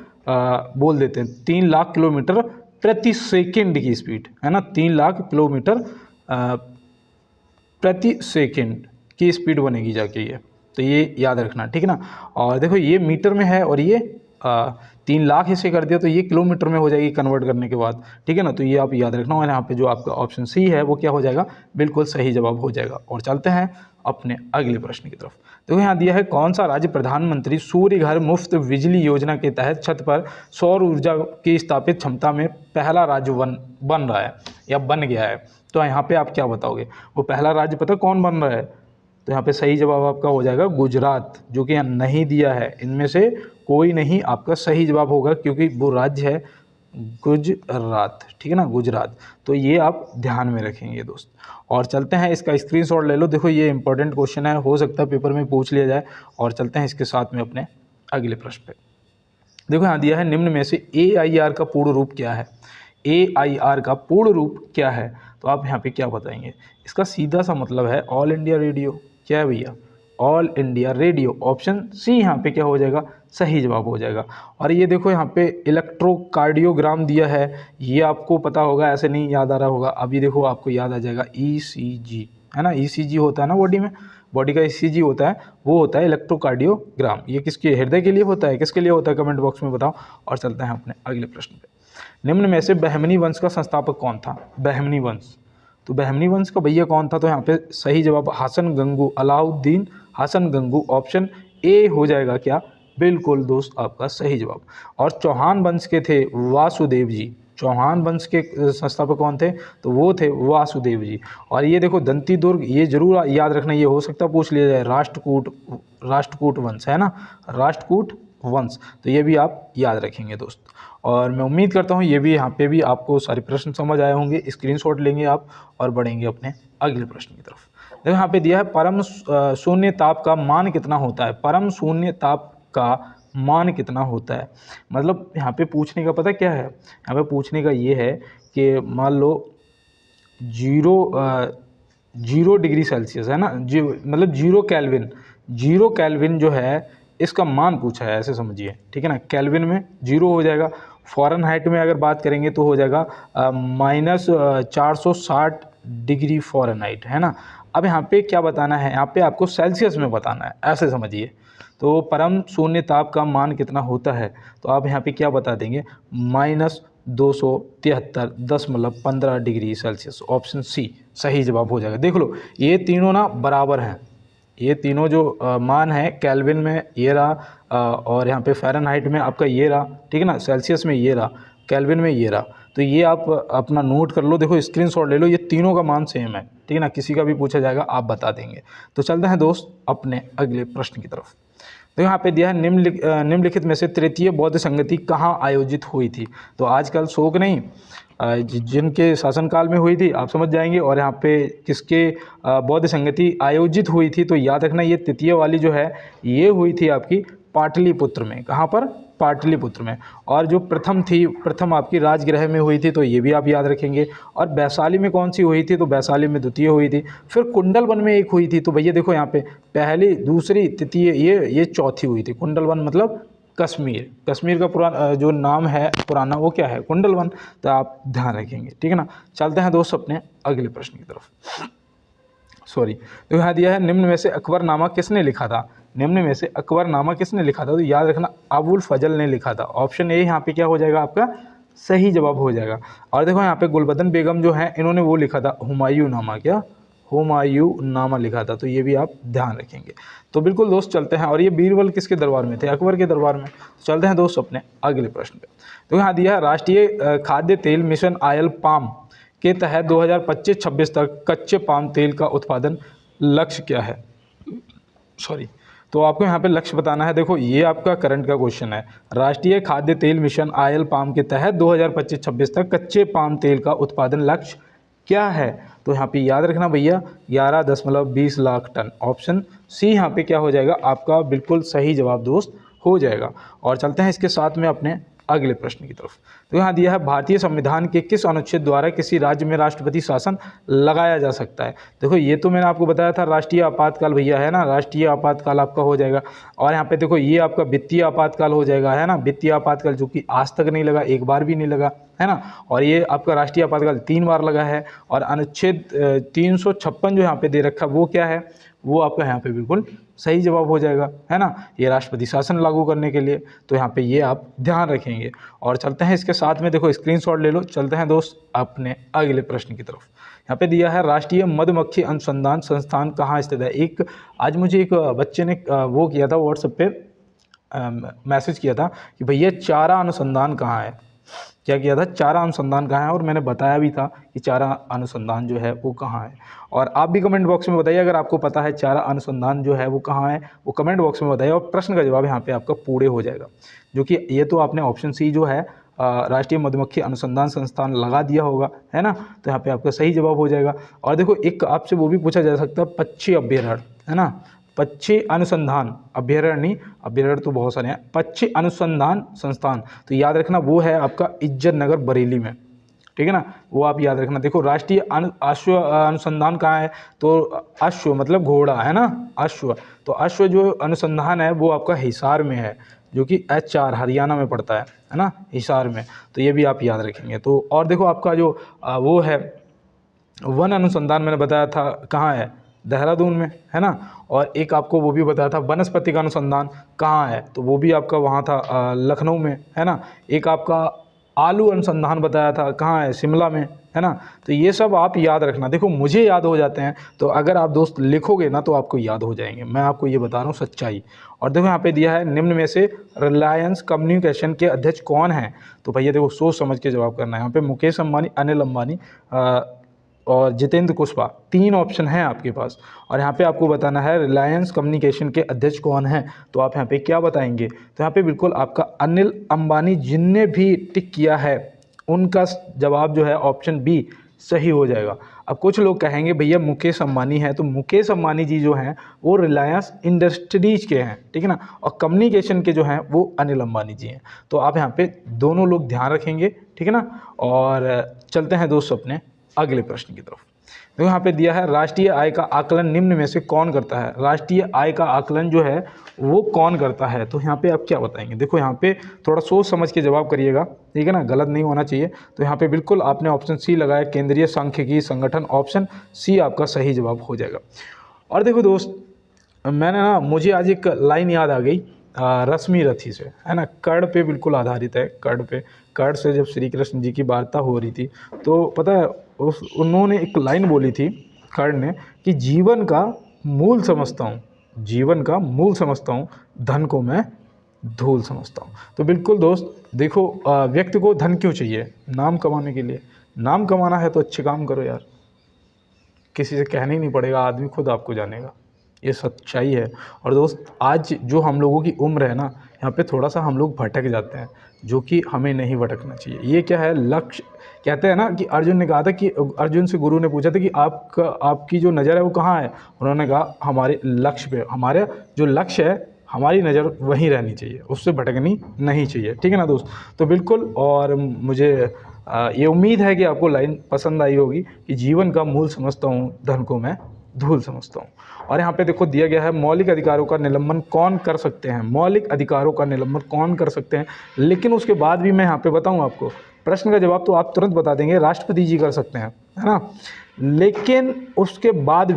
बोल देते हैं, 3 लाख किलोमीटर प्रति सेकंड की स्पीड, है ना, 3 लाख किलोमीटर प्रति सेकंड की स्पीड बनेगी जाके ये, तो ये याद रखना, ठीक है ना। और देखो ये मीटर में है और ये 3 लाख इसे कर दिया तो ये किलोमीटर में हो जाएगी कन्वर्ट करने के बाद, ठीक है ना। तो ये आप याद रखना। और यहाँ पे जो आपका ऑप्शन सी है वो क्या हो जाएगा? बिल्कुल सही जवाब हो जाएगा। और चलते हैं अपने अगले प्रश्न की तरफ। देखो यहाँ दिया है कौन सा राज्य प्रधानमंत्री सूर्य घर मुफ्त बिजली योजना के तहत छत पर सौर ऊर्जा की स्थापित क्षमता में पहला राज्य बन रहा है या बन गया है? तो यहाँ पे आप क्या बताओगे? वो पहला राज्य पता कौन बन रहा है? तो यहाँ पे सही जवाब आपका हो जाएगा गुजरात, जो कि यहाँ नहीं दिया है। इनमें से कोई नहीं आपका सही जवाब होगा, क्योंकि वो राज्य है गुजरात, ठीक है ना, गुजरात। तो ये आप ध्यान में रखेंगे दोस्त। और चलते हैं, इसका स्क्रीनशॉट ले लो, देखो ये इंपॉर्टेंट क्वेश्चन है, हो सकता है पेपर में पूछ लिया जाए। और चलते हैं इसके साथ में अपने अगले प्रश्न पे। देखो यहाँ दिया है निम्न में से AIR का पूर्ण रूप क्या है? AIR का पूर्ण रूप क्या है? तो आप यहाँ पे क्या बताएंगे? इसका सीधा सा मतलब है ऑल इंडिया रेडियो। क्या है भैया? All India radio. Option C यहाँ पे क्या हो जाएगा, सही जवाब हो जाएगा। और ये देखो यहाँ पे इलेक्ट्रोकार्डियोग्राम दिया है, ये आपको पता होगा, ऐसे नहीं याद आ रहा होगा। अभी देखो आपको याद आ जाएगा, ईसीजी है ना, ईसीजी होता है ना बॉडी में, बॉडी का ईसीजी होता है, वो होता है इलेक्ट्रोकार्डियोग्राम। ये किसके, हृदय के लिए होता है, किसके लिए होता है, कमेंट बॉक्स में बताओ। और चलते हैं अपने अगले प्रश्न पे। निम्न में से बहमनी वंश का संस्थापक कौन था? बहमनी वंश, तो बहमनी वंश का भैया कौन था? तो यहाँ पे सही जवाब हसन गंगू, अलाउद्दीन हसन गंगू। ऑप्शन ए हो जाएगा क्या, बिल्कुल दोस्त आपका सही जवाब। और चौहान वंश के थे वासुदेव जी। चौहान वंश के संस्थापक कौन थे? तो वो थे वासुदेव जी। और ये देखो दंती दुर्ग, ये जरूर याद रखना, ये हो सकता है पूछ लिया जाए, राष्ट्रकूट वंश है ना, राष्ट्रकूट वंश, तो ये भी आप याद रखेंगे दोस्त। और मैं उम्मीद करता हूँ ये भी यहाँ पे भी आपको सारे प्रश्न समझ आए होंगे। स्क्रीनशॉट लेंगे आप और बढ़ेंगे अपने अगले प्रश्न की तरफ। देखो यहाँ पे दिया है परम शून्य ताप का मान कितना होता है? परम शून्य ताप का मान कितना होता है, मतलब यहाँ पे पूछने का पता क्या है, यहाँ पे पूछने का ये है कि मान लो 0 डिग्री सेल्सियस है ना, मतलब 0 केल्विन जो है इसका मान पूछा है, ऐसे समझिए, ठीक है ना। केल्विन में 0 हो जाएगा, फ़ारेनहाइट में अगर बात करेंगे तो हो जाएगा -460 डिग्री फ़ारेनहाइट, है ना। अब यहाँ पे क्या बताना है, यहाँ पे आपको सेल्सियस में बताना है, ऐसे समझिए। तो परम शून्य ताप का मान कितना होता है, तो आप यहाँ पे क्या बता देंगे, -273.15 डिग्री सेल्सियस। ऑप्शन सी सही जवाब हो जाएगा। देख लो ये तीनों ना बराबर हैं, ये तीनों जो मान है, केल्विन में ये रहा और यहाँ पे फ़ारेनहाइट में आपका ये रहा, ठीक है ना, सेल्सियस में ये रहा, केल्विन में ये रहा। तो ये आप अपना नोट कर लो, देखो स्क्रीनशॉट ले लो, ये तीनों का मान सेम है, ठीक है ना, किसी का भी पूछा जाएगा आप बता देंगे। तो चलते हैं दोस्त अपने अगले प्रश्न की तरफ। तो यहाँ पे दिया है निम्नलिखित में से तृतीय बौद्ध संगति कहाँ आयोजित हुई थी? तो आजकल शोक नहीं, जिनके शासनकाल में हुई थी आप समझ जाएंगे। और यहाँ पे किसके बौद्ध संगति आयोजित हुई थी, तो याद रखना ये तृतीय वाली जो है ये हुई थी आपकी पाटलिपुत्र में। कहाँ पर? पाटलिपुत्र में। और जो प्रथम आपकी राजगृह में हुई थी, तो ये भी आप याद रखेंगे। और वैशाली में कौन सी हुई थी? तो वैशाली में द्वितीय हुई थी। फिर कुंडलवन में एक हुई थी, तो भैया देखो यहाँ पे पहली, दूसरी, तृतीय, ये चौथी हुई थी। कुंडलवन मतलब कश्मीर का पुराना जो नाम है पुराना वो क्या है? कुंडलवन। तो आप ध्यान रखेंगे, ठीक है ना। चलते हैं दोस्त अपने अगले प्रश्न की तरफ। तो यहाँ दिया है निम्न में से अकबरनामा किसने लिखा था? निम्न में से अकबरनामा किसने लिखा था? तो याद रखना अबुल फजल ने लिखा था। ऑप्शन ए यहाँ पे क्या हो जाएगा आपका सही जवाब हो जाएगा। और देखो यहाँ पे गुलबदन बेगम जो है इन्होंने वो लिखा था हुमायूं नामा, क्या हुमायूं नामा लिखा था, तो ये भी आप ध्यान रखेंगे। तो बिल्कुल दोस्त चलते हैं। और ये बीरबल किसके दरबार में थे? अकबर के दरबार में। चलते हैं दोस्त अपने अगले प्रश्न पे। तो यहाँ दिया है राष्ट्रीय खाद्य तेल मिशन आयल पाम के तहत 2025-26 तक कच्चे पाम तेल का उत्पादन लक्ष्य क्या है? तो आपको यहाँ पे लक्ष्य बताना है। देखो ये आपका करंट का क्वेश्चन है। राष्ट्रीय खाद्य तेल मिशन आयल पाम के तहत 2025-26 तक कच्चे पाम तेल का उत्पादन लक्ष्य क्या है? तो यहाँ पे याद रखना भैया 11.20 लाख टन। ऑप्शन सी यहाँ पे क्या हो जाएगा आपका बिल्कुल सही जवाब दोस्त हो जाएगा। और चलते हैं इसके साथ में अपने अगले प्रश्न की तरफ। तो यहाँ दिया है भारतीय संविधान के किस अनुच्छेद द्वारा किसी राज्य में राष्ट्रपति शासन लगाया जा सकता है? देखो ये तो मैंने आपको बताया था राष्ट्रीय आपातकाल भैया, है ना, राष्ट्रीय आपातकाल आपका हो जाएगा। और यहाँ पे देखो ये आपका वित्तीय आपातकाल हो जाएगा, है ना, वित्तीय आपातकाल जो कि आज तक नहीं लगा, एक बार भी नहीं लगा, है ना। और ये आपका राष्ट्रीय आपातकाल 3 बार लगा है। और अनुच्छेद 356 जो यहाँ पे दे रखा है वो क्या है? वो आपका यहाँ पे बिल्कुल सही जवाब हो जाएगा, है ना, ये राष्ट्रपति शासन लागू करने के लिए। तो यहाँ पे ये आप ध्यान रखेंगे। और चलते हैं इसके साथ में, देखो स्क्रीनशॉट ले लो। चलते हैं दोस्त अपने अगले प्रश्न की तरफ। यहाँ पे दिया है राष्ट्रीय मधुमक्खी अनुसंधान संस्थान कहाँ स्थित है? आज मुझे एक बच्चे ने वो किया था व्हाट्सएप पे मैसेज किया था कि भैया चारा अनुसंधान कहाँ है? क्या किया था? चारा अनुसंधान कहाँ है? और मैंने बताया भी था कि चारा अनुसंधान जो है वो कहाँ है। और आप भी कमेंट बॉक्स में बताइए अगर आपको पता है चारा अनुसंधान जो है वो कहाँ है, वो कमेंट बॉक्स में बताइए। और प्रश्न का जवाब यहाँ पे आपका पूरे हो जाएगा, जो कि ये तो आपने ऑप्शन सी जो है राष्ट्रीय मधुमक्खी अनुसंधान संस्थान लगा दिया होगा, है ना। तो यहाँ पे आपका सही जवाब हो जाएगा। और देखो एक आपसे वो भी पूछा जा सकता है पक्षी अभ्यारण्य, है ना, पक्षी अनुसंधान अभ्यारण्य, अभ्यारण्य तो बहुत सारे हैं, पक्षी अनुसंधान संस्थान, तो याद रखना वो है आपका इज्जत नगर बरेली में, ठीक है ना, वो आप याद रखना। देखो राष्ट्रीय अश्व अनुसंधान कहाँ है, तो अश्व मतलब घोड़ा है ना, अश्व, तो अश्व जो अनुसंधान है वो आपका हिसार में है, जो कि HR हरियाणा में पड़ता है ना, हिसार में। तो ये भी आप याद रखेंगे। तो और देखो आपका जो वो है वन अनुसंधान, मैंने बताया था कहाँ है, देहरादून में है ना। और एक आपको वो भी बताया था वनस्पति का अनुसंधान कहाँ है, तो वो भी आपका वहाँ था लखनऊ में है ना। एक आपका आलू अनुसंधान बताया था कहाँ है, शिमला में है ना। तो ये सब आप याद रखना। देखो मुझे याद हो जाते हैं, तो अगर आप दोस्त लिखोगे ना तो आपको याद हो जाएंगे, मैं आपको ये बता रहा हूँ सच्चाई। और देखो यहाँ पे दिया है निम्न में से रिलायंस कम्युनिकेशन के अध्यक्ष कौन हैं, तो भैया देखो सोच समझ के जवाब करना है। यहाँ पे मुकेश अंबानी, अनिल अंबानी और जितेंद्र कुशवाहा, 3 ऑप्शन हैं आपके पास। और यहाँ पे आपको बताना है रिलायंस कम्युनिकेशन के अध्यक्ष कौन हैं, तो आप यहाँ पे क्या बताएंगे, तो यहाँ पे बिल्कुल आपका अनिल अंबानी जिनने भी टिक किया है उनका जवाब जो है ऑप्शन बी सही हो जाएगा। अब कुछ लोग कहेंगे भैया मुकेश अंबानी है, तो मुकेश अंबानी जी जो हैं वो रिलायंस इंडस्ट्रीज के हैं, ठीक है ना, और कम्युनिकेशन के जो हैं वो अनिल अंबानी जी हैं। तो आप यहाँ पे दोनों लोग ध्यान रखेंगे, ठीक है ना। और चलते हैं दोस्त अपने अगले प्रश्न की तरफ। तो यहाँ पे दिया है राष्ट्रीय आय का आकलन निम्न में से कौन करता है, राष्ट्रीय आय का आकलन जो है वो कौन करता है, तो यहाँ पे आप क्या बताएंगे। देखो यहाँ पे थोड़ा सोच समझ के जवाब करिएगा, ठीक है ना, गलत नहीं होना चाहिए। तो यहाँ पे बिल्कुल आपने ऑप्शन सी लगाया, केंद्रीय सांख्यिकी संगठन, ऑप्शन सी आपका सही जवाब हो जाएगा। और देखो दोस्त मैंने ना, मुझे आज एक लाइन याद आ गई रश्मि रथी से, है ना, कर्ण पे बिल्कुल आधारित है, कर्ण से जब श्री कृष्ण जी की वार्ता हो रही थी, तो पता है उन्होंने एक लाइन बोली थी कर्ण ने कि जीवन का मूल समझता हूँ, जीवन का मूल समझता हूँ, धन को मैं धूल समझता हूँ। तो बिल्कुल दोस्त देखो व्यक्ति को धन क्यों चाहिए, नाम कमाने के लिए। नाम कमाना है तो अच्छे काम करो यार, किसी से कहना ही नहीं पड़ेगा, आदमी खुद आपको जानेगा, ये सच्चाई है। और दोस्त आज जो हम लोगों की उम्र है ना, यहाँ पे थोड़ा सा हम लोग भटक जाते हैं, जो कि हमें नहीं भटकना चाहिए। ये क्या है, लक्ष्य, कहते हैं ना कि अर्जुन ने कहा था कि अर्जुन से गुरु ने पूछा था कि आपकी जो नज़र है वो कहाँ है, उन्होंने कहा हमारे लक्ष्य पे, हमारे जो लक्ष्य है हमारी नज़र वहीं रहनी चाहिए, उससे भटकनी नहीं चाहिए, ठीक है ना दोस्त। तो बिल्कुल, और मुझे ये उम्मीद है कि आपको लाइन पसंद आई होगी कि जीवन का मूल समझता हूँ, धन को मैं धूल समझता हूँ। और यहाँ पे देखो दिया गया है मौलिक अधिकारों का निलंबन कौन कर सकते हैं, मौलिक अधिकारों का निलंबन कौन कर सकते हैं। लेकिन उसके बाद भी मैं यहाँ पे बताऊँ आपको, प्रश्न का जवाब तो आप तुरंत बता देंगे, राष्ट्रपति जी कर सकते हैं, है ना। लेकिन उसके बाद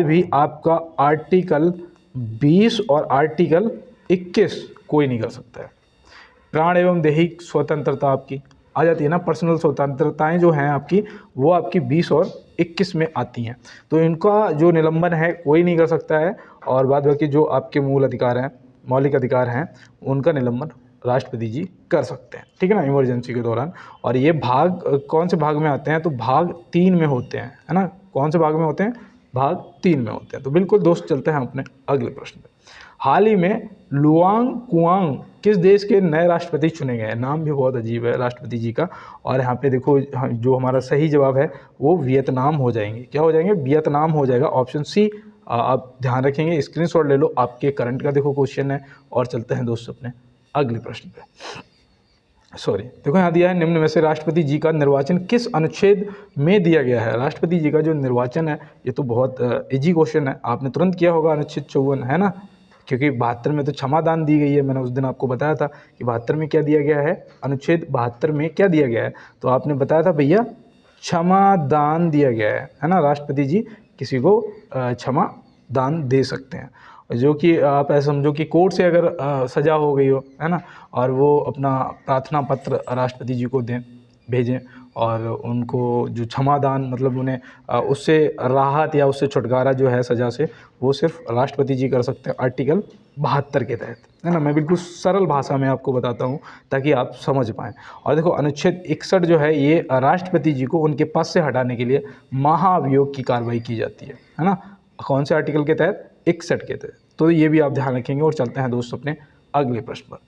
भी आपका आर्टिकल 20 और आर्टिकल 21 कोई नहीं कर सकता है। प्राण एवं दैहिक स्वतंत्रता आपकी आ जाती है ना, पर्सनल स्वतंत्रताएं जो हैं आपकी, वो आपकी 20 और 21 में आती हैं। तो इनका जो निलंबन है कोई नहीं कर सकता है, और बाद बाकी जो आपके मूल अधिकार हैं, मौलिक अधिकार हैं, उनका निलंबन राष्ट्रपति जी कर सकते हैं, ठीक है ना, इमरजेंसी के दौरान। और ये भाग कौन से भाग में आते हैं, तो भाग 3 में होते हैं, है ना। कौन से भाग में होते हैं, भाग 3 में होते हैं। तो बिल्कुल दोस्त चलते हैं अपने अगले प्रश्न पे। हाल ही में लुआंग कुआंग किस देश के नए राष्ट्रपति चुने गए हैं, नाम भी बहुत अजीब है राष्ट्रपति जी का। और यहाँ पे देखो जो हमारा सही जवाब है वो वियतनाम हो जाएंगे, क्या हो जाएंगे, वियतनाम हो जाएगा, ऑप्शन सी। आप ध्यान रखेंगे, स्क्रीनशॉट ले लो, आपके करंट का देखो क्वेश्चन है। और चलते हैं दोस्तों अपने अगले प्रश्न पे। देखो यहाँ दिया है निम्न में से राष्ट्रपति जी का निर्वाचन किस अनुच्छेद में दिया गया है। राष्ट्रपति जी का जो निर्वाचन है ये तो बहुत इजी क्वेश्चन है, आपने तुरंत किया होगा, अनुच्छेद 54 है ना, क्योंकि 72 में तो क्षमा दान दी गई है। मैंने उस दिन आपको बताया था कि 72 में क्या दिया गया है, अनुच्छेद 72 में क्या दिया गया है, तो आपने बताया था भैया क्षमा दान दिया गया है ना। राष्ट्रपति जी किसी को क्षमा दान दे सकते हैं, जो कि आप ऐसा समझो कि कोर्ट से अगर सज़ा हो गई हो, है ना, और वो अपना प्रार्थना पत्र राष्ट्रपति जी को भेजें, और उनको जो क्षमादान मतलब उन्हें उससे राहत या उससे छुटकारा जो है सज़ा से, वो सिर्फ राष्ट्रपति जी कर सकते हैं आर्टिकल 72 के तहत, है ना। मैं बिल्कुल सरल भाषा में आपको बताता हूँ ताकि आप समझ पाएँ। और देखो अनुच्छेद 61 जो है ये राष्ट्रपति जी को उनके पद से हटाने के लिए महाभियोग की कार्रवाई की जाती है ना। कौन से आर्टिकल के तहत, 61 के तहत। तो ये भी आप ध्यान रखेंगे। और चलते हैं दोस्तों अपने अगले प्रश्न पर।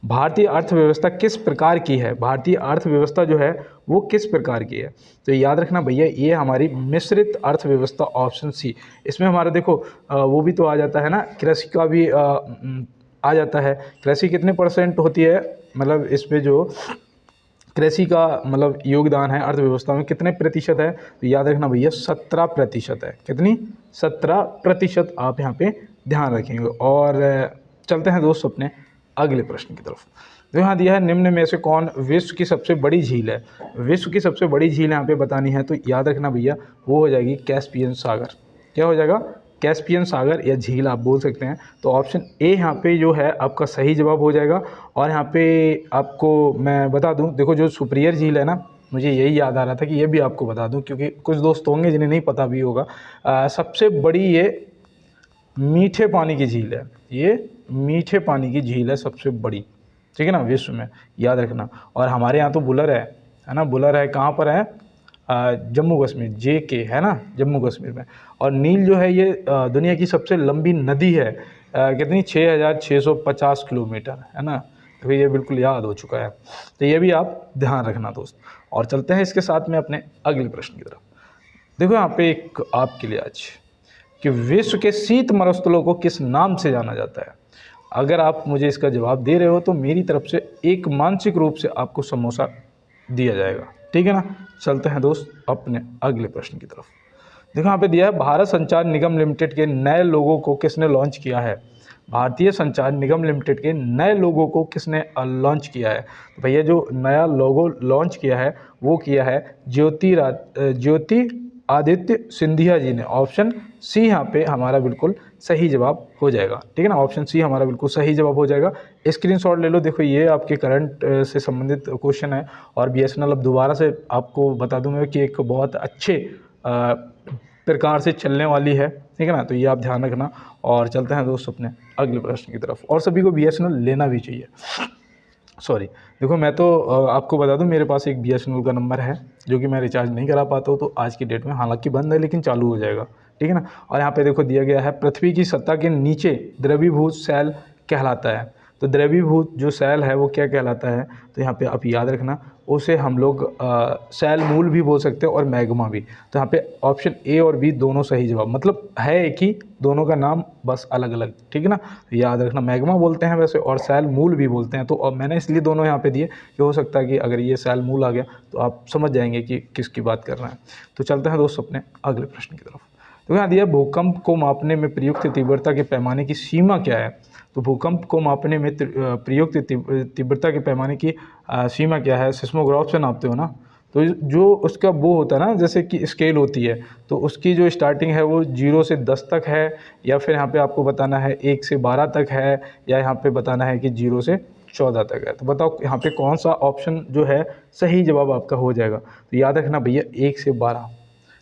भारतीय अर्थव्यवस्था किस प्रकार की है, भारतीय अर्थव्यवस्था जो है वो किस प्रकार की है, तो याद रखना भैया ये हमारी मिश्रित अर्थव्यवस्था, ऑप्शन सी। इसमें हमारा देखो वो भी तो आ जाता है ना, कृषि का भी आ जाता है। कृषि कितने % होती है, मतलब इस पे जो कृषि का मतलब योगदान है अर्थव्यवस्था में कितने प्रतिशत है, तो याद रखना भैया 17% है। कितनी? 17% आप यहाँ पे ध्यान रखेंगे। और चलते हैं दोस्त अपने अगले प्रश्न की तरफ। तो यहाँ दिया है निम्न में से कौन विश्व की सबसे बड़ी झील है। विश्व की सबसे बड़ी झील यहाँ पे बतानी है, तो याद रखना भैया वो हो जाएगी कैस्पियन सागर। क्या हो जाएगा? कैस्पियन सागर या झील आप बोल सकते हैं। तो ऑप्शन ए यहाँ पे जो है आपका सही जवाब हो जाएगा। और यहाँ पे आपको मैं बता दूं, देखो जो सुपीरियर झील है ना, मुझे यही याद आ रहा था कि ये भी आपको बता दूं, क्योंकि कुछ दोस्त होंगे जिन्हें नहीं पता भी होगा। सबसे बड़ी ये मीठे पानी की झील है। ये मीठे पानी की झील है सबसे बड़ी, ठीक है ना, विश्व में, याद रखना। और हमारे यहाँ तो बुलर है ना, बुलर है। कहाँ पर है? जम्मू कश्मीर, JK है ना, जम्मू कश्मीर में। और नील जो है ये दुनिया की सबसे लंबी नदी है। कितनी? 6650 किलोमीटर, है ना। तो ये बिल्कुल याद हो चुका है, तो ये भी आप ध्यान रखना दोस्त। और चलते हैं इसके साथ में अपने अगले प्रश्न की तरफ। देखो यहाँ पे एक आपके लिए आज कि विश्व के शीत मरुस्थलों को किस नाम से जाना जाता है। अगर आप मुझे इसका जवाब दे रहे हो तो मेरी तरफ से एक मानसिक रूप से आपको समोसा दिया जाएगा, ठीक है ना। चलते हैं दोस्त अपने अगले प्रश्न की तरफ। देखो यहाँ पे दिया है भारत संचार निगम लिमिटेड के नए लोगो को किसने लॉन्च किया है। भारतीय संचार निगम लिमिटेड के नए लोगो को किसने लॉन्च किया है। तो भैया जो नया लोगो लॉन्च किया है वो किया है ज्योति आदित्य सिंधिया जी ने। ऑप्शन सी यहाँ पे हमारा बिल्कुल सही जवाब हो जाएगा, ठीक है ना। ऑप्शन सी हमारा बिल्कुल सही जवाब हो जाएगा। स्क्रीनशॉट ले लो। देखो ये आपके करंट से संबंधित क्वेश्चन है। और BSNL अब दोबारा से आपको बता दूं मैं कि एक बहुत अच्छे प्रकार से चलने वाली है, ठीक है ना। तो ये आप ध्यान रखना। और चलते हैं दोस्त अपने अगले प्रश्न की तरफ। और सभी को BSNL लेना भी चाहिए। सॉरी, देखो मैं तो आपको बता दूं मेरे पास एक BSNL का नंबर है जो कि मैं रिचार्ज नहीं करा पाता हूँ, तो आज की डेट में हालांकि बंद है लेकिन चालू हो जाएगा, ठीक है ना। और यहाँ पे देखो दिया गया है पृथ्वी की सतह के नीचे द्रवीभूत सेल कहलाता है। तो द्रवीभूत जो सेल है वो क्या कहलाता है, तो यहाँ पे आप याद रखना उसे हम लोग सेल मूल भी बोल सकते हैं और मैग्मा भी। तो यहाँ पे ऑप्शन ए और बी दोनों सही जवाब, मतलब है एक ही, दोनों का नाम बस अलग अलग, ठीक है ना। याद रखना मैग्मा बोलते हैं वैसे और सेल मूल भी बोलते हैं। तो अब मैंने इसलिए दोनों यहाँ पे दिए कि हो सकता है कि अगर ये सेल मूल आ गया तो आप समझ जाएंगे कि किसकी बात कर रहे हैं। तो चलते हैं दोस्त अपने अगले प्रश्न की तरफ। तो यहाँ दिया भूकंप को मापने में प्रयुक्त तीव्रता के पैमाने की सीमा क्या है। तो भूकंप को मापने में प्रयुक्त तीव्रता के पैमाने की सीमा क्या है। सिस्मोग्राफ से नापते हो ना, तो जो उसका वो होता है ना, जैसे कि स्केल होती है, तो उसकी जो स्टार्टिंग है वो 0 से 10 तक है, या फिर यहाँ पे आपको बताना है 1 से 12 तक है, या यहाँ पे बताना है कि 0 से 14 तक है। तो बताओ यहाँ पे कौन सा ऑप्शन जो है सही जवाब आपका हो जाएगा। तो याद रखना भैया 1 से 12,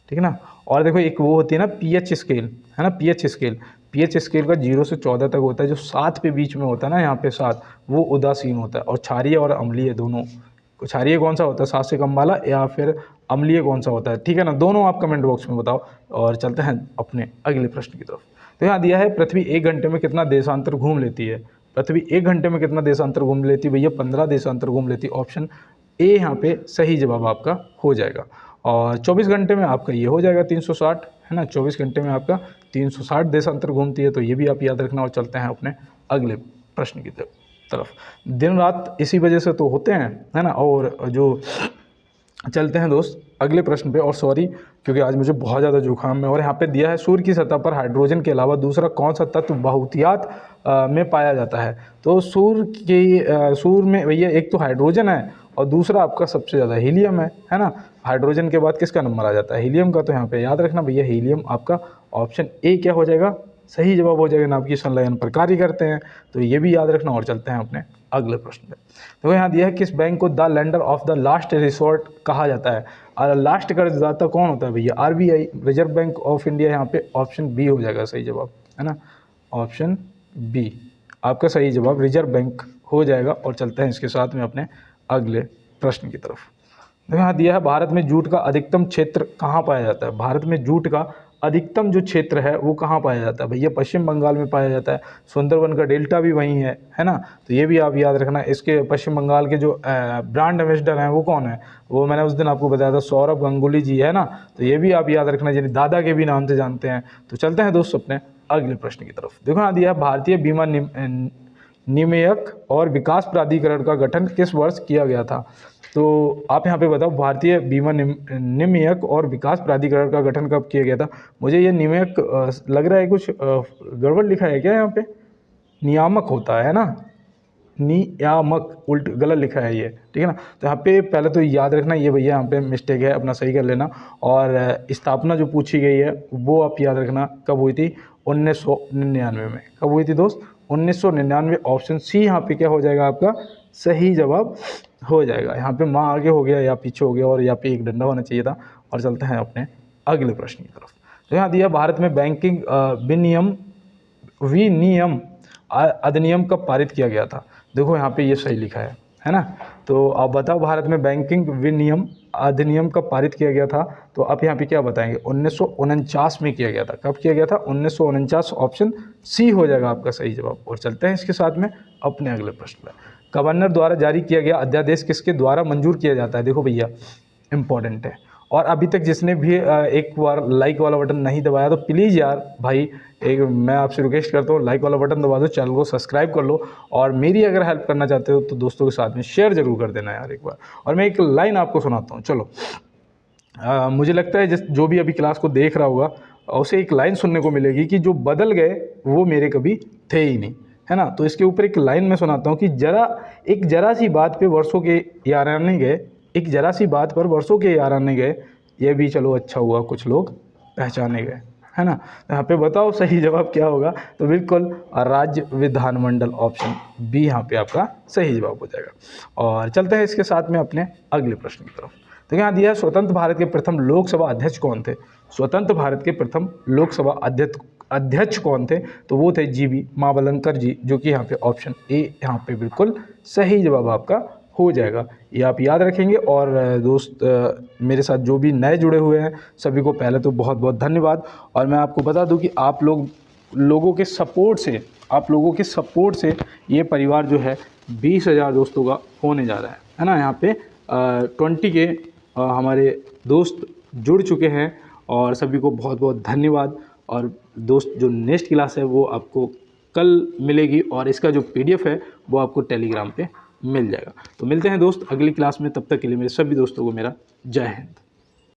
ठीक है ना। और देखो एक वो होती है ना PH स्केल, है ना, PH स्केल का 0 से 14 तक होता है। जो 7 पे बीच में होता है ना, यहाँ पे 7, वो उदासीन होता है। और क्षारीय और अम्लीय दोनों, क्षारीय कौन सा होता है 7 से कम वाला, या फिर अम्लीय कौन सा होता है, ठीक है ना, दोनों आप कमेंट बॉक्स में बताओ। और चलते हैं अपने अगले प्रश्न की तरफ। तो यहाँ दिया है पृथ्वी 1 घंटे में कितना देशांतर घूम लेती है। पृथ्वी 1 घंटे में कितना देशांतर घूम लेती है भैया? 15 देशांतर घूम लेती है। ऑप्शन ए यहाँ पे सही जवाब आपका हो जाएगा। और 24 घंटे में आपका ये हो जाएगा 360, है ना। 24 घंटे में आपका 360 देशांतर घूमती है, तो ये भी आप याद रखना। और चलते हैं अपने अगले प्रश्न की तरफ। दिन रात इसी वजह से तो होते हैं, है ना। और जो चलते हैं दोस्त अगले प्रश्न पे। और सॉरी क्योंकि आज मुझे बहुत ज़्यादा जुकाम है। और यहाँ पे दिया है सूर्य की सतह पर हाइड्रोजन के अलावा दूसरा कौन सा तत्व बहुतायत में पाया जाता है। तो सूर्य में भैया एक तो हाइड्रोजन है और दूसरा आपका सबसे ज़्यादा हीलियम है ना। हाइड्रोजन के बाद किसका नंबर आ जाता है? हीलियम का। तो यहाँ पे याद रखना भैया हीलियम आपका ऑप्शन ए क्या हो जाएगा? सही जवाब हो जाएगा। नाभिकीय संलयन पर कार्य करते हैं, तो ये भी याद रखना। और चलते हैं अपने अगले प्रश्न पे। तो यहाँ दिया है किस बैंक को the lender of the last resort कहा जाता है। और लास्ट कर्जदाता कौन होता है भैया? RBI, reserve bank of India. यहाँ पे ऑप्शन बी हो जाएगा सही जवाब, है ना। ऑप्शन बी आपका सही जवाब रिजर्व बैंक हो जाएगा। और चलते हैं इसके साथ में अपने अगले प्रश्न की तरफ। तो यहाँ दिया है भारत में जूट का अधिकतम क्षेत्र कहाँ पाया जाता है। भारत में जूट का अधिकतम जो क्षेत्र है वो कहाँ पाया जाता है भैया? पश्चिम बंगाल में पाया जाता है। सुंदरबन का डेल्टा भी वहीं है ना। तो ये भी आप याद रखना। इसके पश्चिम बंगाल के जो ब्रांड एम्बेसडर हैं वो कौन है? वो मैंने उस दिन आपको बताया था, सौरभ गंगुली जी, है ना। तो ये भी आप याद रखना, जिन्हें दादा के भी नाम से जानते हैं। तो चलते हैं दोस्तों अपने अगले प्रश्न की तरफ। देखो यहाँ दिया है भारतीय बीमा नियामक और विकास प्राधिकरण का गठन किस वर्ष किया गया था? तो आप यहाँ पे बताओ, भारतीय बीमा नियामक और विकास प्राधिकरण का गठन कब किया गया था? मुझे ये नियामक लग रहा है कुछ गड़बड़ लिखा है क्या? यहाँ पे नियामक होता है ना, नियामक उल्ट गलत लिखा है ये, ठीक है ना। तो यहाँ पे पहले तो याद रखना, ये भैया यहाँ पे मिस्टेक है, अपना सही कर लेना। और स्थापना जो पूछी गई है वो आप याद रखना कब हुई थी? 1999 में। कब हुई थी दोस्त? 1999। ऑप्शन सी यहाँ पे क्या हो जाएगा आपका सही जवाब हो जाएगा। यहाँ पे माँ आगे हो गया या पीछे हो गया, और यहाँ पे एक डंडा होना चाहिए था। और चलते हैं अपने अगले प्रश्न की तरफ। तो यहाँ दिया, भारत में बैंकिंग विनियम अधिनियम कब पारित किया गया था? देखो यहाँ पे ये सही लिखा है ना। तो आप बताओ, भारत में बैंकिंग विनियम अधिनियम कब पारित किया गया था? तो आप यहाँ पे क्या बताएंगे? 1949 में किया गया था। कब किया गया था? 1949। ऑप्शन सी हो जाएगा आपका सही जवाब। और चलते हैं इसके साथ में अपने अगले प्रश्न पर। गवर्नर द्वारा जारी किया गया अध्यादेश किसके द्वारा मंजूर किया जाता है? देखो भैया इंपॉर्टेंट है। और अभी तक जिसने भी एक बार लाइक वाला बटन नहीं दबाया तो प्लीज़ यार भाई, एक मैं आपसे रिक्वेस्ट करता हूँ, लाइक वाला बटन दबा दो, चैनल को सब्सक्राइब कर लो। और मेरी अगर हेल्प करना चाहते हो तो दोस्तों के साथ में शेयर ज़रूर कर देना यार एक बार। और मैं एक लाइन आपको सुनाता हूँ, चलो। मुझे लगता है जो भी अभी क्लास को देख रहा होगा उसे एक लाइन सुनने को मिलेगी कि जो बदल गए वो मेरे कभी थे ही नहीं, है ना। तो इसके ऊपर एक लाइन मैं सुनाता हूँ कि जरा सी बात पे वर्षों के याराने गए, एक जरा सी बात पर वर्षों के याराने गए, ये भी चलो अच्छा हुआ कुछ लोग पहचाने गए, है ना। तो यहाँ पे बताओ सही जवाब क्या होगा? तो बिल्कुल राज्य विधानमंडल, ऑप्शन बी यहाँ पे आपका सही जवाब हो जाएगा। और चलते हैं इसके साथ में अपने अगले प्रश्न की तरफ। तो यहाँ दिया है, स्वतंत्र भारत के प्रथम लोकसभा अध्यक्ष कौन थे? स्वतंत्र भारत के प्रथम लोकसभा अध्यक्ष कौन थे? तो वो थे जीवी मावलंकर जी, जो कि यहाँ पे ऑप्शन ए यहाँ पे बिल्कुल सही जवाब आपका हो जाएगा। ये आप याद रखेंगे। और दोस्त मेरे साथ जो भी नए जुड़े हुए हैं सभी को पहले तो बहुत बहुत धन्यवाद। और मैं आपको बता दूं कि आप लोगों के सपोर्ट से ये परिवार जो है 20,000 दोस्तों का होने जा रहा है ना। यहाँ पे 20 के हमारे दोस्त जुड़ चुके हैं और सभी को बहुत बहुत धन्यवाद। और दोस्त जो नेक्स्ट क्लास है वो आपको कल मिलेगी और इसका जो PDF है वो आपको टेलीग्राम पे मिल जाएगा। तो मिलते हैं दोस्त अगली क्लास में, तब तक के लिए मेरे सभी दोस्तों को मेरा जय हिंद।